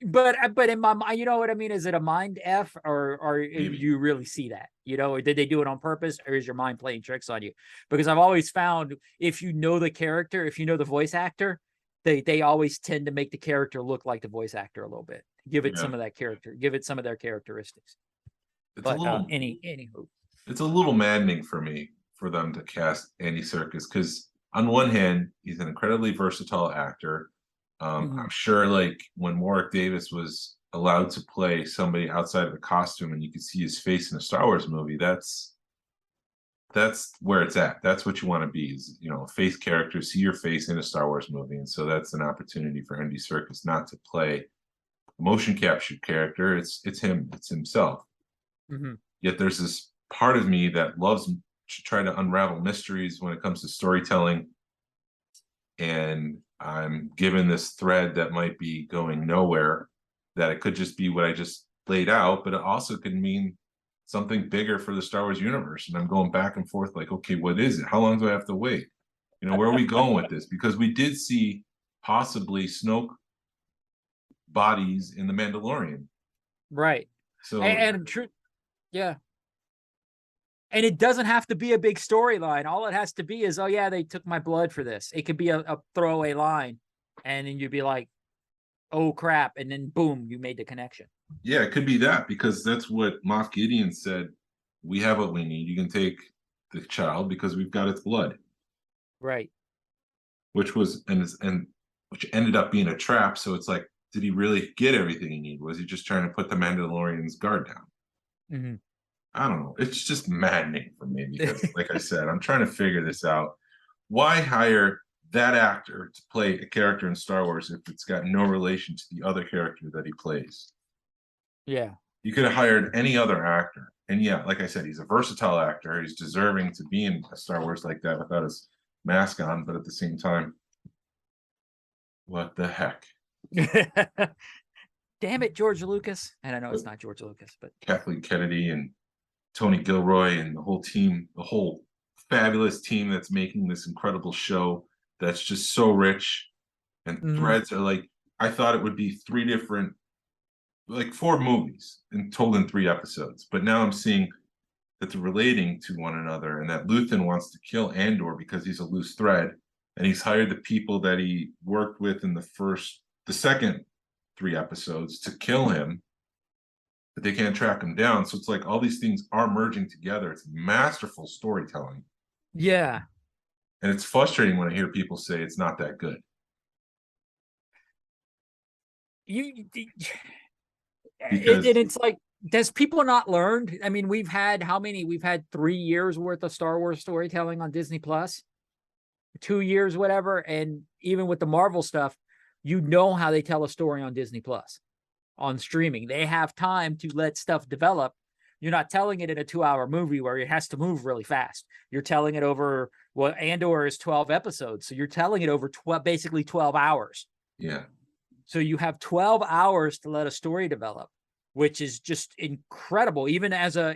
But in my mind, you know what I mean? Is it a mind F, or do you really see that? Or did they do it on purpose, or is your mind playing tricks on you? Because I've always found, if you know the character, if you know the voice actor, they always tend to make the character look like the voice actor a little bit. Give it some of that character. Give it some of their characteristics. It's a little maddening for me for them to cast Andy Serkis, because on one hand, he's an incredibly versatile actor. I'm sure, like, when Warwick Davis was allowed to play somebody outside of the costume and you could see his face in a Star Wars movie, that's where it's at. That's what you want to be, is, a face character, see your face in a Star Wars movie. And so that's an opportunity for Andy Serkis not to play a motion captured character. It's himself. Yet there's this part of me that loves to try to unravel mysteries when it comes to storytelling. And I'm given this thread that might be going nowhere, that it could just be what I just laid out, but it also could mean something bigger for the Star Wars universe. And I'm going back and forth like, okay, what is it? How long do I have to wait? Where are we going with this? Because we did see possibly Snoke bodies in The Mandalorian. Right. So, and true. Yeah. And it doesn't have to be a big storyline. All it has to be is, oh yeah, they took my blood for this. It could be a throwaway line, and then you'd be like, oh crap, and then boom, you made the connection. Yeah, it could be that, because that's what Moff Gideon said. We have what we need. You can take the child because we've got its blood. Right. Which which ended up being a trap. So it's like, did he really get everything he needed? Was he just trying to put the Mandalorian's guard down? I don't know. It's just maddening for me, because, like I said, I'm trying to figure this out. Why hire that actor to play a character in Star Wars if it's got no relation to the other character that he plays? Yeah. You could have hired any other actor. And yeah, like I said, he's a versatile actor. He's deserving to be in a Star Wars like that without his mask on. But at the same time, what the heck? Damn it, George Lucas. And I know it's not George Lucas, but Kathleen Kennedy and Tony Gilroy and the whole team, the whole fabulous team that's making this incredible show that's just so rich. And threads are like, I thought it would be three different, like 4 movies and told in 3 episodes. But now I'm seeing that they're relating to one another and that Luthen wants to kill Andor because he's a loose thread. And he's hired the people that he worked with in the second 3 episodes to kill him, but they can't track him down. So it's like all these things are merging together. It's masterful storytelling. yeah. And it's frustrating when I hear people say it's not that good. Because It's like, does people not learned? I mean, we've had how many? We've had 3 years worth of Star Wars storytelling on Disney Plus, 2 years, whatever. And even with the Marvel stuff, you know how they tell a story on Disney Plus, on streaming. They have time to let stuff develop. You're not telling it in a 2-hour movie where it has to move really fast. You're telling it over, well, Andor is 12 episodes. So you're telling it over basically 12 hours. yeah. So you have 12 hours to let a story develop, which is just incredible. Even as a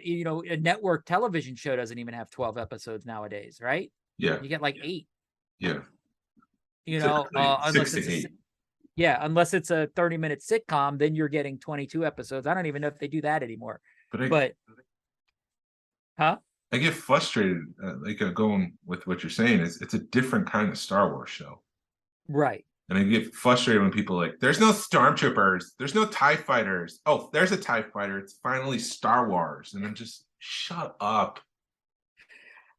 network television show doesn't even have 12 episodes nowadays, right? Yeah. You get like 8. Yeah. Unless 6 to 8. unless it's a 30-minute sitcom, then you're getting 22 episodes. I don't even know if they do that anymore. But I get frustrated, going with what you're saying. It's a different kind of Star Wars show. Right. And I get frustrated when people are like, there's no stormtroopers, there's no TIE fighters. Oh, there's a TIE fighter. It's finally Star Wars. And I'm just, shut up.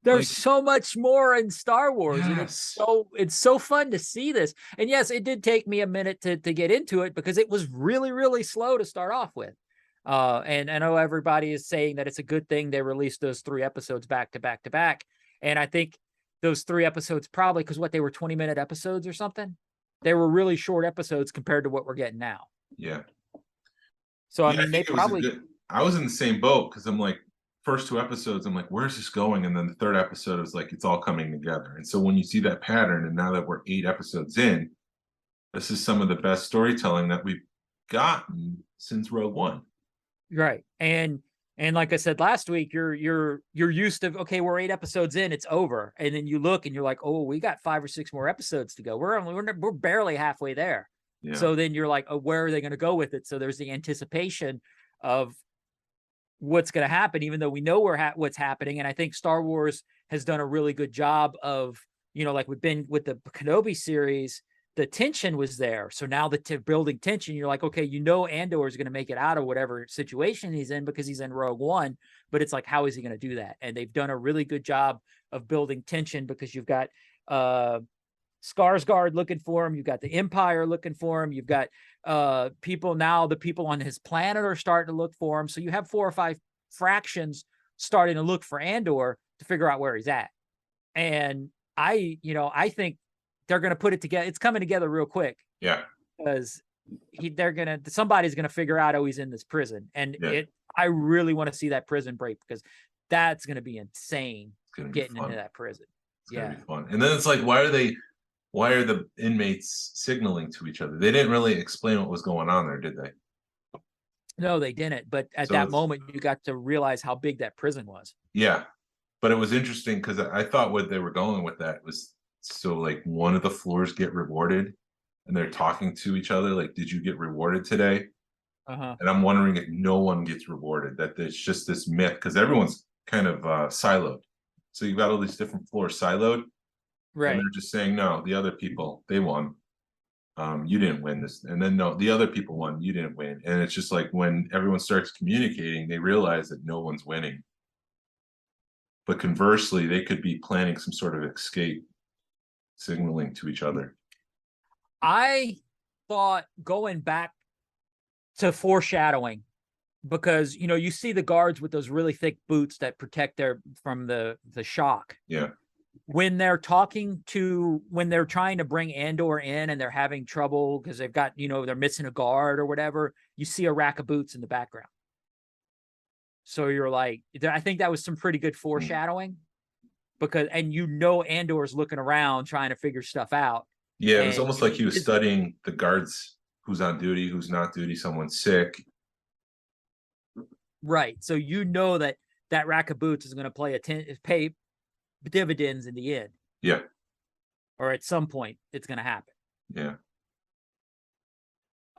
There's so much more in Star Wars, and Yes. it's so fun to see this. And yes, it did take me a minute to get into it because it was really, really slow to start off with. And I know everybody is saying that it's a good thing they released those 3 episodes back to back to back. And I think those 3 episodes probably because they were 20-minute episodes or something. They were really short episodes compared to what we're getting now. Yeah. So I Yeah, mean, they probably. I was in the same boat because I'm like, first 2 episodes, I'm like, where's this going? And then the 3rd episode is like, it's all coming together. And so when you see that pattern, and now that we're 8 episodes in, this is some of the best storytelling that we've gotten since Rogue One. Right. And like I said last week, you're used to, okay, we're 8 episodes in, it's over. And then you look and you're like, oh, we got 5 or 6 more episodes to go. We're barely halfway there. Yeah. So then you're like, oh, where are they going to go with it? So there's the anticipation of what's going to happen, even though we know what's happening. And I think Star Wars has done a really good job of, like we've been with the Kenobi series, the tension was there. So now building tension, you're like, okay, Andor is going to make it out of whatever situation he's in because he's in Rogue One, but it's like, how is he going to do that? And they've done a really good job of building tension because you've got Skarsgård looking for him. You've got the Empire looking for him. You've got the people on his planet are starting to look for him. So you have 4 or 5 fractions starting to look for Andor to figure out where he's at. And I think they're going to put it together. It's coming together real quick. Yeah. Because somebody's going to figure out, oh, he's in this prison. And I really want to see that prison break because that's going to be insane getting into that prison. It's going to be fun. And then it's like, why are the inmates signaling to each other? They didn't really explain what was going on there, did they? No, they didn't. But at that moment, you got to realize how big that prison was. Yeah. But it was interesting because I thought what they were going with that was, so like one of the floors get rewarded and they're talking to each other. Like, did you get rewarded today? And I'm wondering if no one gets rewarded, that it's just this myth because everyone's kind of siloed. So you've got all these different floors siloed. Right. And they're just saying, no, the other people, they won. You didn't win this. And then no, the other people won, you didn't win. And it's just like when everyone starts communicating, they realize that no one's winning. But conversely, they could be planning some sort of escape, signaling to each other. I thought going back to foreshadowing, because you see the guards with those really thick boots that protect from the shock. Yeah. when they're trying to bring Andor in and they're having trouble because they've got, they're missing a guard or whatever, you see a rack of boots in the background. So you're like, I think that was some pretty good foreshadowing because, and Andor's looking around trying to figure stuff out. Yeah, it was almost like he was studying the guards, who's on duty, who's not duty, someone's sick. Right. So that rack of boots is going to pay dividends in the end. Yeah. Or at some point it's going to happen. Yeah.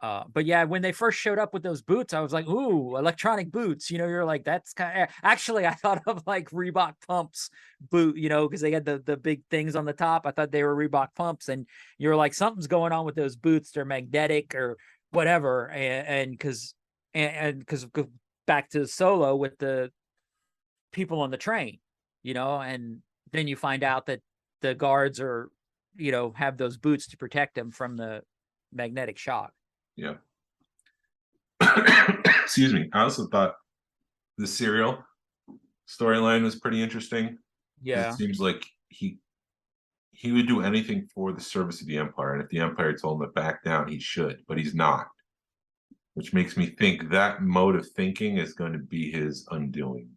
But yeah, when they first showed up with those boots, I was like, ooh, electronic boots. You're like, that's kind of, actually, I thought of like Reebok pumps boot, because they got the big things on the top. I thought they were Reebok pumps, and you're like, something's going on with those boots. They're magnetic or whatever. And because back to Solo with the people on the train, and then you find out that the guards are, have those boots to protect them from the magnetic shock. Yeah. Excuse me. I also thought the serial storyline was pretty interesting. Yeah. It seems like he would do anything for the service of the Empire, and if the Empire told him to back down, he should, but he's not. Which makes me think that mode of thinking is going to be his undoing.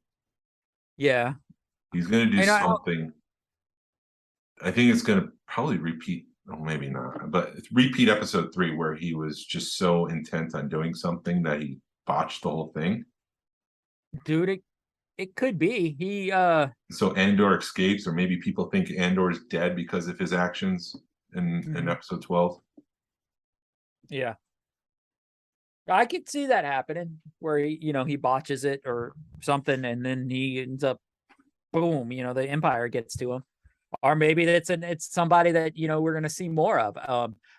Yeah. He's going to do something. I think it's going to probably repeat. Oh, maybe not, but it's repeat episode 3 where he was just so intent on doing something that he botched the whole thing. Dude, it could be. So Andor escapes, or maybe people think Andor is dead because of his actions in episode 12. Yeah. I could see that happening where he botches it or something, and then he ends up, boom, the Empire gets to him. Or maybe it's somebody that we're going to see more of.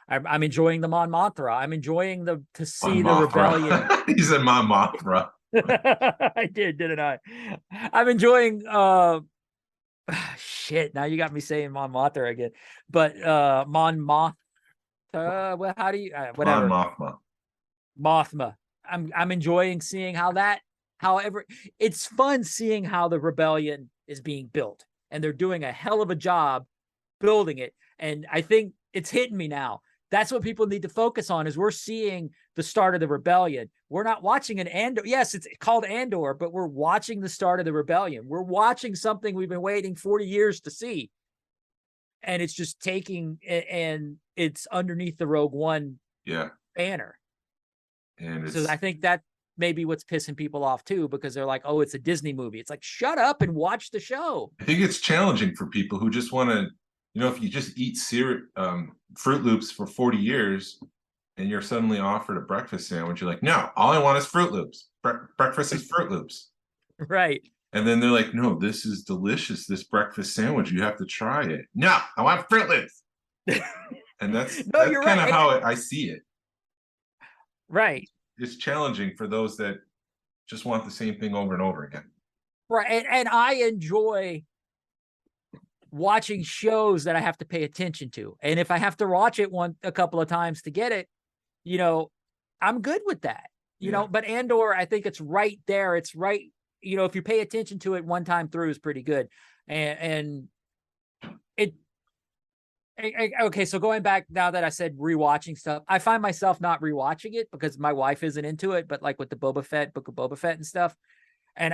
I'm enjoying the Mon Mothma. I'm enjoying to see the rebellion. He said Mon Mothma. I did, didn't I? I'm enjoying. Shit! Now you got me saying Mon Mothma again. But Mon Mothma. Well, how do you? Whatever. Mon Mothma. Mothma. I'm enjoying seeing how that. However, it's fun seeing how the rebellion is being built. And they're doing a hell of a job building it. And I think it's hitting me now. That's what people need to focus on, is we're seeing the start of the rebellion. We're not watching an Andor. Yes, it's called Andor, but we're watching the start of the rebellion. We're watching something we've been waiting 40 years to see. And it's just and it's underneath the Rogue One banner. And so I think that maybe what's pissing people off too, because they're like, oh, it's a Disney movie. It's like, shut up and watch the show. I think it's challenging for people who just want to, if you just eat Fruit Loops for 40 years and you're suddenly offered a breakfast sandwich, you're like, no, all I want is Fruit Loops. Breakfast is Fruit Loops. Right. And then they're like, no, this is delicious, this breakfast sandwich. You have to try it. No, I want Fruit Loops. And that's kind of how I see it. Right. It's challenging for those that just want the same thing over and over again. Right. And I enjoy watching shows that I have to pay attention to. And if I have to watch it a couple of times to get it, I'm good with that. But Andor, I think it's right there. It's right. If you pay attention to it one time through, is pretty good. And it, okay, so going back, now that I said rewatching stuff, I find myself not rewatching it because my wife isn't into it, but like with the Book of Boba Fett and stuff. And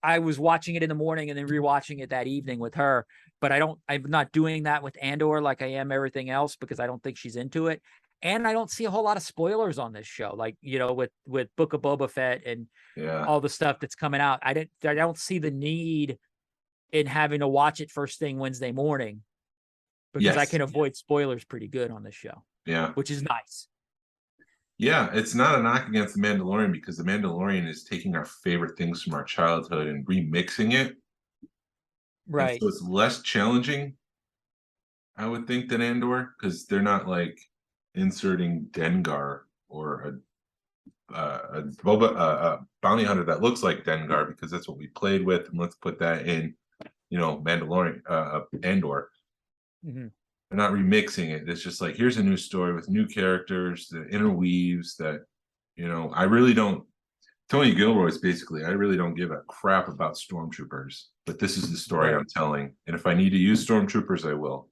I was watching it in the morning and then rewatching it that evening with her, but I'm not doing that with Andor like I am everything else, because I don't think she's into it. And I don't see a whole lot of spoilers on this show, like, with Book of Boba Fett and all the stuff that's coming out. I don't see the need in having to watch it first thing Wednesday morning, because I can avoid spoilers pretty good on this show. Yeah. Which is nice. Yeah, it's not a knock against The Mandalorian, because The Mandalorian is taking our favorite things from our childhood and remixing it. Right. And so it's less challenging, I would think, than Andor, because they're not like inserting Dengar or a bounty hunter that looks like Dengar, because that's what we played with, and let's put that in, Mandalorian, Andor. Mm-hmm. They're not remixing it. It's just like, here's a new story with new characters that interweaves that, I really don't. Tony Gilroy's basically, I really don't give a crap about stormtroopers, but this is the story Right. I'm telling. And if I need to use stormtroopers, I will.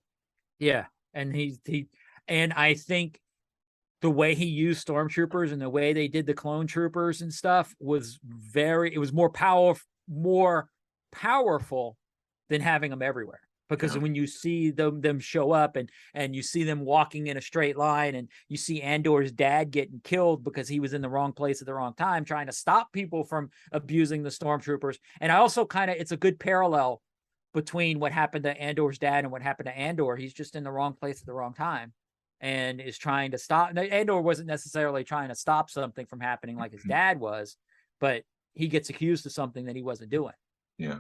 Yeah. And and I think the way he used stormtroopers and the way they did the clone troopers and stuff was it was more powerful than having them everywhere. Because Yeah. when you see them show up and you see them walking in a straight line, and you see Andor's dad getting killed because he was in the wrong place at the wrong time trying to stop people from abusing the stormtroopers. And I also it's a good parallel between what happened to Andor's dad and what happened to Andor. He's just in the wrong place at the wrong time and is trying to stop. Andor wasn't necessarily trying to stop something from happening like his dad was, but he gets accused of something that he wasn't doing. Yeah.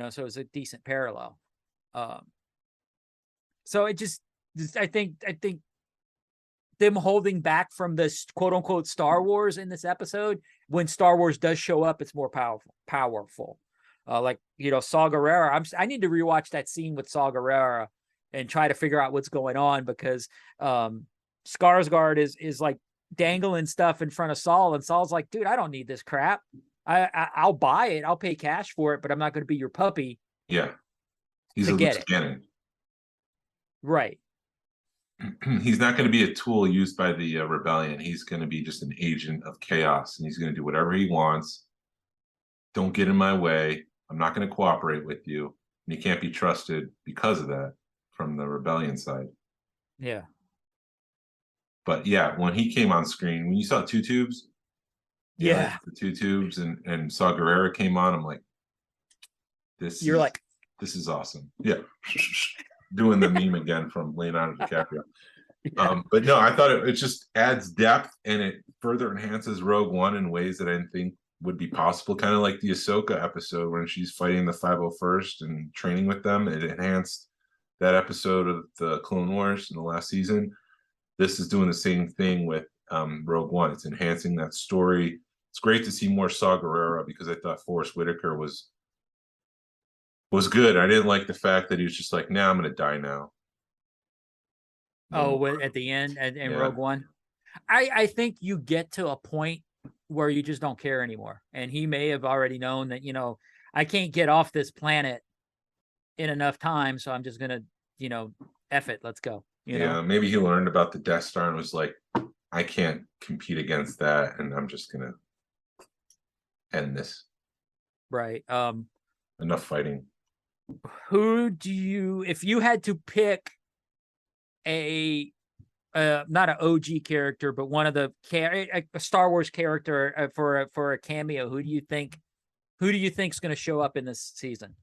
So it's a decent parallel. So I think them holding back from this quote unquote Star Wars in this episode, when Star Wars does show up, it's more powerful. Like, Saw Gerrera. I need to rewatch that scene with Saw Gerrera and try to figure out what's going on, because Skarsgård is like dangling stuff in front of Saul, and Saul's like, dude, I don't need this crap. I'll buy it. I'll pay cash for it, but I'm not going to be your puppy. Yeah. He's To a get loose it. cannon. Right. He's not going to be a tool used by the rebellion. He's going to be just an agent of chaos, and he's going to do whatever he wants. Don't get in my way. I'm not going to cooperate with you. And he can't be trusted because of that from the rebellion side. Yeah. But yeah, when he came on screen, when you saw Two Tubes, Yeah. the Two Tubes and Saw Gerrera came on, I'm like, this is awesome. Yeah. Doing the meme again from Leonardo DiCaprio. Yeah. But no, I thought it just adds depth, and it further enhances Rogue One in ways that I didn't think would be possible. Kind of like the Ahsoka episode when she's fighting the 501st and training with them. It enhanced that episode of the Clone Wars in the last season. This is doing the same thing with Rogue One. It's enhancing that story. It's great to see more Saw Gerrera, because I thought Forrest Whitaker was good. I didn't like the fact that he was just like, nah, I'm going to die now. Oh, at the end in Yeah. Rogue One. I think you get to a point where you just don't care anymore. And he may have already known that, I can't get off this planet in enough time, so I'm just going to, F it, let's go. Yeah, maybe he learned about the Death Star and was like, I can't compete against that, and I'm just going to end this. Right. Enough fighting. If you had to pick not an OG character, but one of a Star Wars character for a cameo, who do you think is going to show up in this season?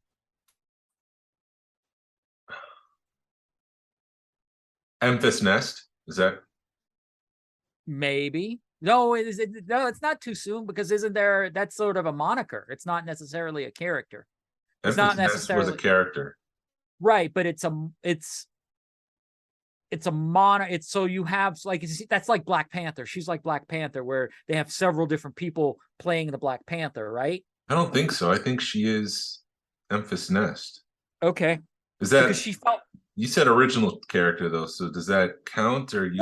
Memphis Nest, is that? Maybe. No, it's not too soon, because isn't there, that's sort of a moniker. It's not necessarily a character. It's not necessarily was a character. Right, but it's so you have, like, that's like Black Panther. She's like Black Panther, where they have several different people playing the Black Panther, right? I don't think so. I think she is Memphis Nest. Okay. Is that, because she felt, you said original character though, so does that count, or you?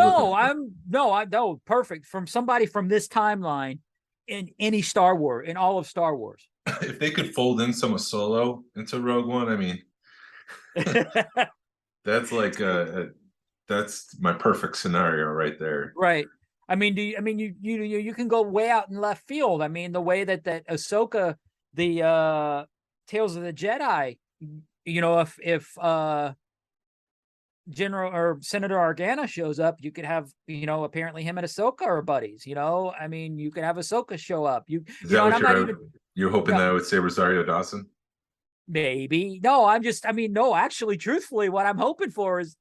No, perfect. From somebody from this timeline in any Star Wars, in all of Star Wars. If they could fold in some Solo into Rogue One, I mean, that's like that's my perfect scenario right there. Right. I mean, you can go way out in left field. I mean, the way that Ahsoka, the Tales of the Jedi, if General or Senator Organa shows up, you could have, apparently him and Ahsoka are buddies. I mean, you could have Ahsoka show up. Is that what you're hoping that I would say Rosario Dawson? Maybe. No, no, actually, truthfully, what I'm hoping for is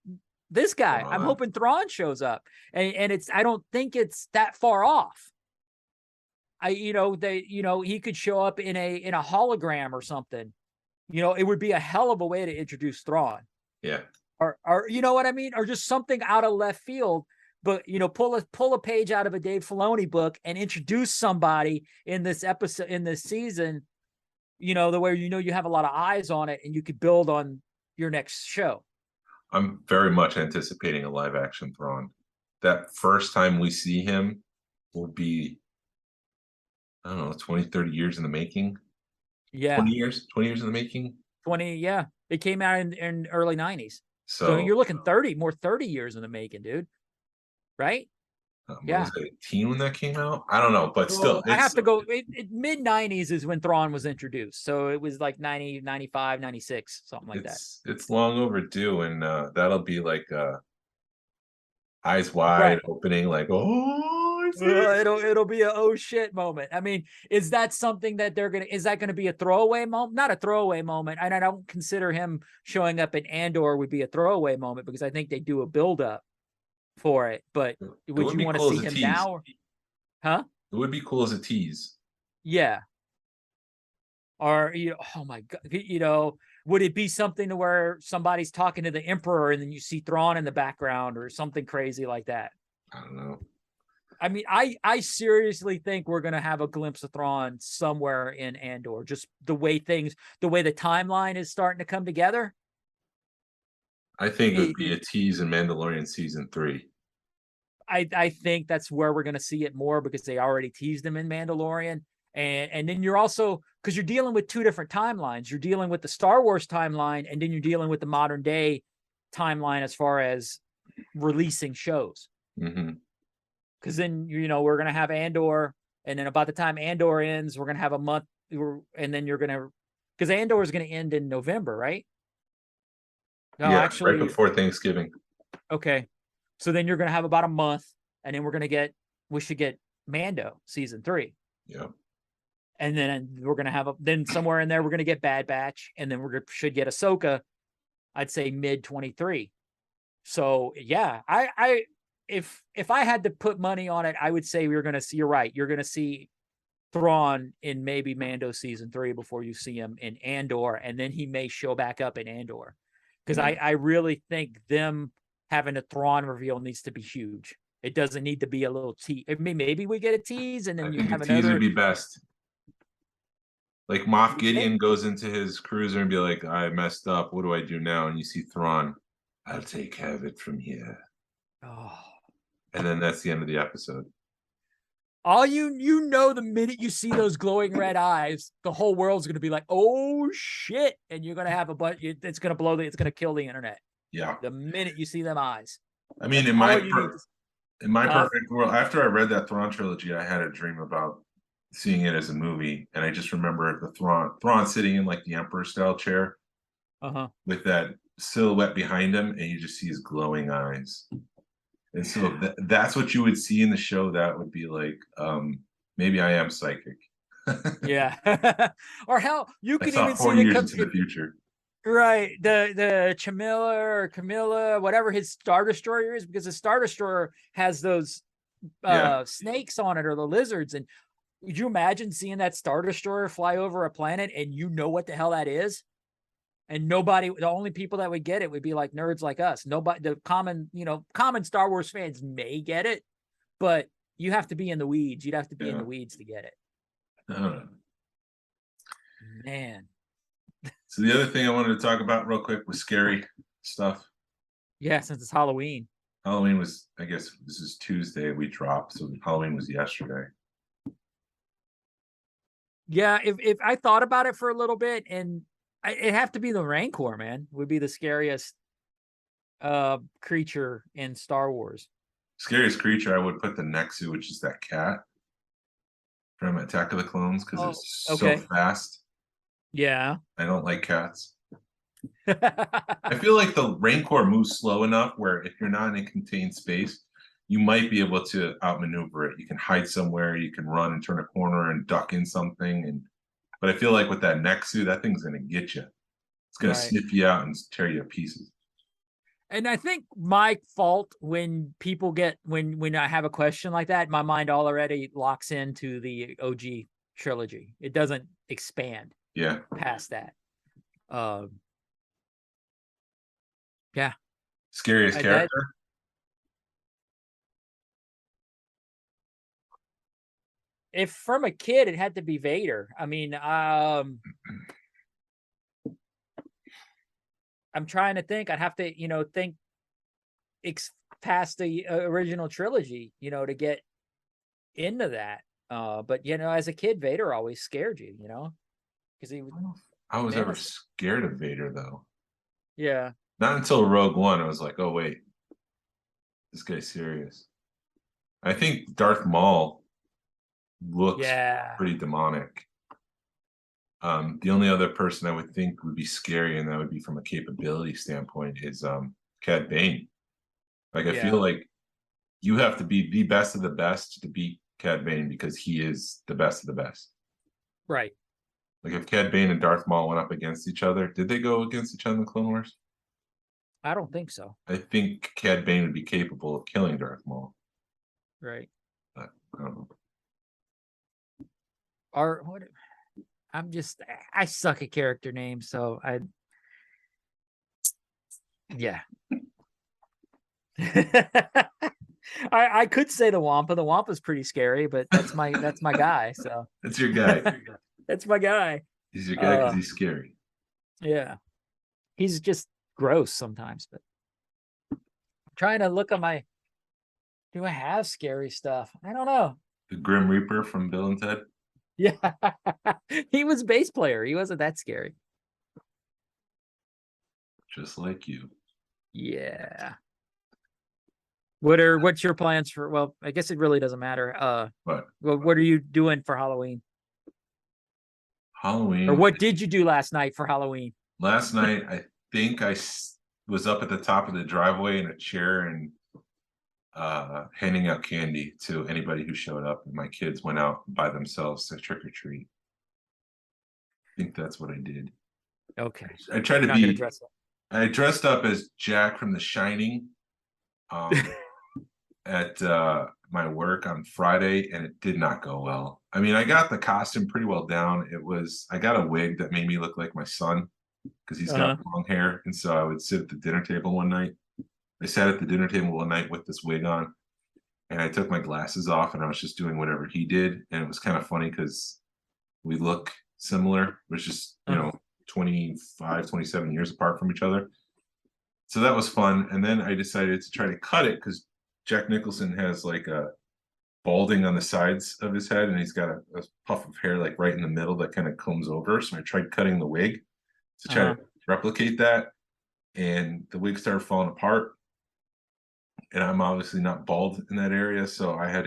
this guy. I'm hoping Thrawn shows up, and I don't think it's that far off. He could show up in a hologram or something. It would be a hell of a way to introduce Thrawn. Yeah. Or you know what I mean? Or just something out of left field, but pull a page out of a Dave Filoni book and introduce somebody in this episode, in this season, the way you have a lot of eyes on it, and you could build on your next show. I'm very much anticipating a live action Thrawn. That first time we see him will be I don't know, 20, 30 years in the making. Yeah, 20 years in the making. 20. Yeah, it came out in early 90s. So So you're looking 30 years in the making, dude. Right? was Yeah. I 18 when that came out? I don't know, but still, So I have it's to go. Mid 90s is when Thrawn was introduced. So it was like 90, 95, 96, something like that. it's long overdue, and that'll be like eyes wide Right. opening, like, oh, I see it. It'll be a oh shit moment. I mean, is that something that is that gonna be a throwaway moment? Not a throwaway moment. And I don't consider him showing up in Andor would be a throwaway moment because I think they do a build up for it. But It would would you be want to cool as see a him tease. now? Huh? It would be cool as a tease. Yeah. Or oh my god, would it be something to where somebody's talking to the Emperor and then you see Thrawn in the background or something crazy like that? I don't know. I mean, I seriously think we're gonna have a glimpse of Thrawn somewhere in Andor. Just the way the timeline is starting to come together. I think it would be a It, tease in Mandalorian season 3. I think that's where we're gonna see it more because they already teased him in Mandalorian. And then you're also because you're dealing with two different timelines. You're dealing with the Star Wars timeline, and then you're dealing with the modern day timeline as far as releasing shows. Mm-hmm. Because then we're gonna have Andor, and then about the time Andor ends, we're gonna have a month, and then you're gonna because Andor is gonna end in November, right? No, Yeah, right actually, before Thanksgiving. okay. So then you're gonna have about a month, and then we should get Mando season 3. Yeah. And then we're gonna have then somewhere in there we're gonna get Bad Batch, and then should get Ahsoka. I'd say mid 23. So yeah, I if I had to put money on it, I would say we're gonna see. You're right. You're gonna see Thrawn in maybe Mando season 3 before you see him in Andor, and then he may show back up in Andor because Yeah. I really think them having a Thrawn reveal needs to be huge. It doesn't need to be a little tease. I mean, maybe we get a tease, and I then you think a have tease would another. be best. Like Moff You think? Gideon goes into his cruiser and be like, I messed up. What do I do now? And you see Thrawn, I'll take care of it from here. Oh. And then that's the end of the episode. All the minute you see those glowing red eyes, the whole world's gonna be like, "Oh shit!" and you're gonna have it's gonna it's gonna kill the internet. Yeah. The minute you see them eyes, I mean, that's in all you need to. my perfect world, after I read that Thrawn trilogy, I had a dream about seeing it as a movie, and I just remember the Thrawn sitting in like the Emperor style chair with that silhouette behind him, and you just see his glowing eyes. And so that's what you would see in the show. That would be like, maybe I am psychic. Yeah, or hell, you I can saw even see 40 years into the future. right the Chamilla or Camilla, whatever his Star Destroyer is, because the Star Destroyer has those snakes on it or the lizards. And would you imagine seeing that Star Destroyer fly over a planet and you know what the hell that is? And the only people that would get it would be like nerds like us. Nobody, the common Star Wars fans may get it, but you have to be in the weeds. You'd have to be in the weeds to get it. I don't know. Man. So the other thing I wanted to talk about real quick was scary stuff. Yeah, since it's Halloween. Halloween was, I guess this is Tuesday we dropped, so Halloween was yesterday. Yeah, if I thought about it for a little bit, and it'd have to be the Rancor, man, would be the scariest creature in Star Wars. Scariest creature, I would put the Nexu, which is that cat from Attack of the Clones, because it's so fast. Yeah. I don't like cats. I feel like the Rancor moves slow enough where if you're not in a contained space, you might be able to outmaneuver it. You can hide somewhere, you can run and turn a corner and duck in something. But I feel like with that Nexu, that thing's gonna get you. It's gonna sniff you out and tear you to pieces. And I think my fault when people when I have a question like that, my mind already locks into the OG trilogy. It doesn't expand past that. Yeah. Scariest character? If from a kid, it had to be Vader. I mean, I'm trying to think. I'd have to, think past the original trilogy, to get into that. But as a kid, Vader always scared you, because he was I was ever menacing. scared of Vader though. Yeah. Not until Rogue One, I was like, oh wait, this guy's serious. I think Darth Maul looks Yeah. pretty demonic. The only other person I would think would be scary, and that would be from a capability standpoint, is Cad Bane. Like I feel Yeah. like you have to be the best of the best to beat Cad Bane because he is the best of the best. Right. Like if Cad Bane and Darth Maul went up against each other, did they go against each other in the Clone Wars? I don't think so. I think Cad Bane would be capable of killing Darth Maul. Right. But I don't know. Or what? I suck at character names, so yeah. I could say the Wampa. The Wampa's pretty scary, but that's my guy. So That's your guy. that's my guy. He's your guy because he's scary. Yeah. He's just gross sometimes, but I'm trying to look at do I have scary stuff? I don't know. The Grim Reaper from Bill and Ted. Yeah. He was a bass player. He wasn't that scary. Just like you. Yeah. What's your plans for, well, I guess it really doesn't matter. What are you doing for Halloween? Halloween. Or what did you do last night for Halloween? Last night, I think I was up at the top of the driveway in a chair and handing out candy to anybody who showed up. And my kids went out by themselves to trick or treat. I think that's what I did. Okay. I tried to You're not gonna be. dress up. I dressed up as Jack from The Shining at my work on Friday, and it did not go well. I mean, I got the costume pretty well down. I got a wig that made me look like my son because he's got long hair. And so I would sit at the dinner table one night. I sat at the dinner table one night with this wig on, and I took my glasses off, and I was just doing whatever he did. And it was kind of funny because we look similar. It was just, 25, 27 years apart from each other. So that was fun. And then I decided to try to cut it because Jack Nicholson has like a balding on the sides of his head, and he's got a puff of hair like right in the middle that kind of comes over. So I tried cutting the wig to try to replicate that, and the wig started falling apart. And I'm obviously not bald in that area, so I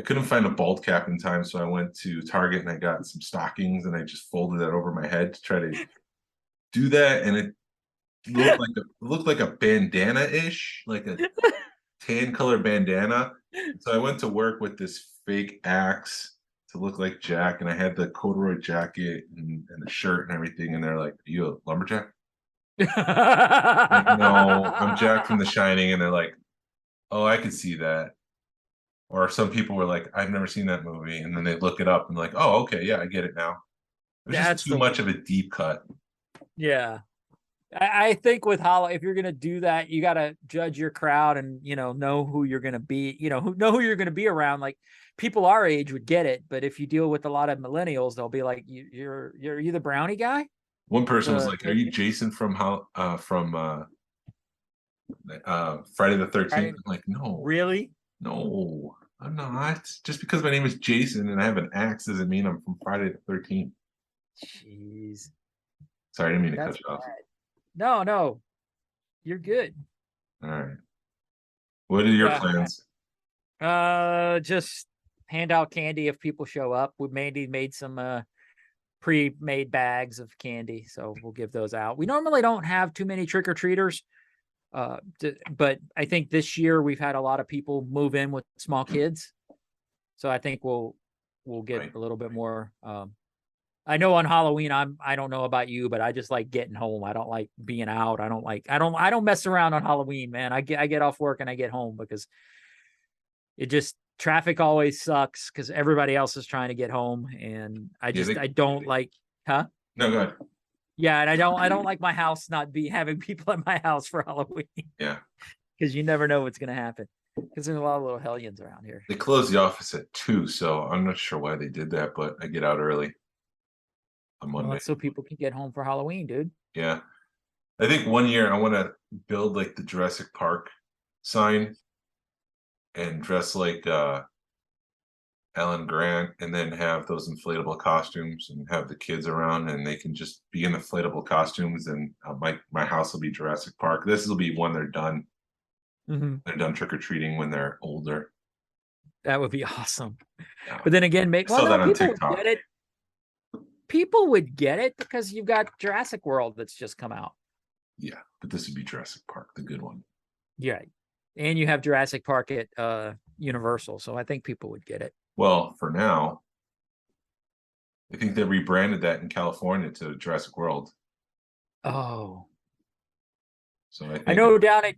couldn't find a bald cap in time, so I went to Target and I got some stockings and I just folded that over my head to try to do that, and it looked like a bandana-ish, like a tan color bandana. So I went to work with this fake axe to look like Jack, and I had the corduroy jacket and the shirt and everything, and they're like, "Are you a lumberjack?" Like, no, I'm Jack from The Shining, and they're like, "Oh, I can see that." Or some people were like, "I've never seen that movie," and then they look it up and like, "Oh, okay, yeah, I get it now." It was just too much of a deep cut. Yeah. I think with if you're gonna do that, you gotta judge your crowd and know who you're gonna be. Know who you're gonna be around. Like people our age would get it, but if you deal with a lot of millennials, they'll be like, "You're you the brownie guy?" One person was like, "Are you Jason from Friday the 13th?" I'm like, "No, really? No, I'm not. Just because my name is Jason and I have an axe doesn't mean I'm from Friday the 13th." Jeez. Sorry, I didn't mean to cut you off. No, you're good. All right. What are your plans? Just hand out candy if people show up. We made some pre-made bags of candy, so we'll give those out. We normally don't have too many trick-or-treaters, but I think this year we've had a lot of people move in with small kids, so I think we'll get a little bit more. I know on Halloween, I don't know about you, but I just like getting home. I don't like being out. I don't mess around on Halloween, man. I get off work and I get home because traffic always sucks because everybody else is trying to get home, and I don't like, huh? No, go ahead. Yeah, and I don't like my house not having people at my house for Halloween. Yeah, because you never know what's gonna happen. Because there's a lot of little hellions around here. They closed the office at 2, so I'm not sure why they did that, but I get out early on Monday. Well, so people can get home for Halloween, dude. Yeah, I think one year I want to build like the Jurassic Park sign and dress like Alan Grant, and then have those inflatable costumes and have the kids around, and they can just be in inflatable costumes. And my house will be Jurassic Park. This will be when they're done. They're done trick or treating when they're older. That would be awesome. Yeah. But then again, Saw that on people TikTok. would get it. People would get it because you've got Jurassic World that's just come out. Yeah, but this would be Jurassic Park, the good one. Yeah, and you have Jurassic Park at Universal, so I think people would get it. Well, for now, I think they rebranded that in California to Jurassic World. Oh, So I think I know down at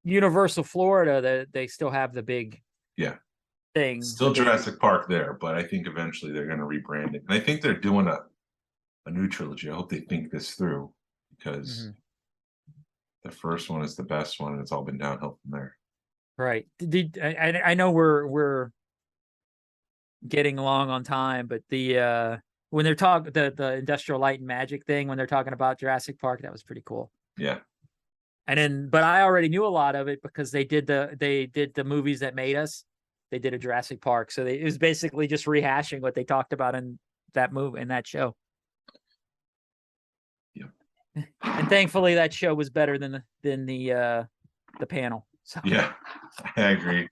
Universal Florida that they still have the big thing. Still Jurassic Park there, but I think eventually they're going to rebrand it. And I think they're doing a new trilogy. I hope they think this through, because the first one is the best one, and it's all been downhill from there. Right. I know we're getting along on time, but the when they're talking the Industrial Light and Magic thing, when they're talking about Jurassic Park, that was pretty cool. Yeah. And then, but I already knew a lot of it because they did the movies that made us. They did a Jurassic Park, so it was basically just rehashing what they talked about in that movie, in that show. Yeah. And thankfully, that show was better than the panel. So. Yeah, I agree.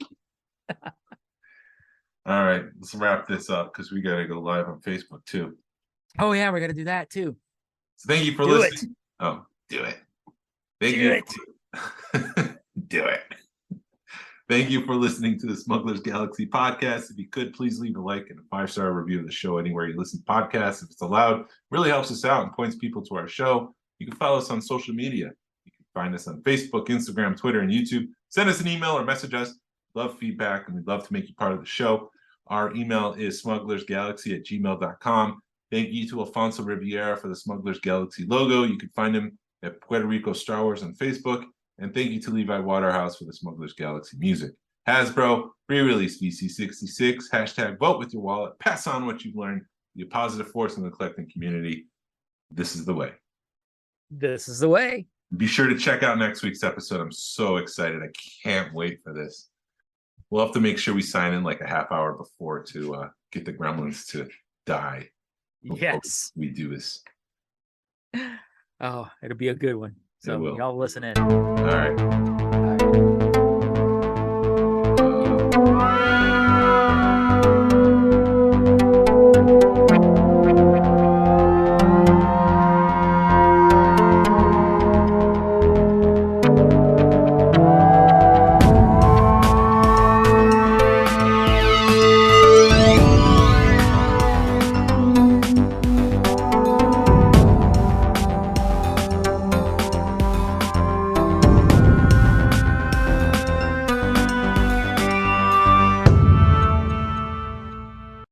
All right, let's wrap this up because we got to go live on Facebook too. Oh yeah, we got to do that too. So thank you for listening. Oh, do it. Thank you. Do it. Thank you for listening to the Smuggler's Galaxy podcast. If you could, please leave a like and a 5-star review of the show anywhere you listen to podcasts. If it's allowed, really helps us out and points people to our show. You can follow us on social media. You can find us on Facebook, Instagram, Twitter, and YouTube. Send us an email or message us. Love feedback, and we'd love to make you part of the show. Our email is smugglersgalaxy@gmail.com. Thank you to Alfonso Riviera for the Smuggler's Galaxy logo. You can find him at Puerto Rico Star Wars on Facebook. And thank you to Levi Waterhouse for the Smuggler's Galaxy music. Hasbro, pre-release VC66, hashtag vote with your wallet, pass on what you've learned, be a positive force in the collecting community. This is the way. This is the way. Be sure to check out next week's episode. I'm so excited. I can't wait for this. We'll have to make sure we sign in like a half hour before to get the gremlins to die. Yes. We do this. Oh, it'll be a good one. So y'all listen in. All right.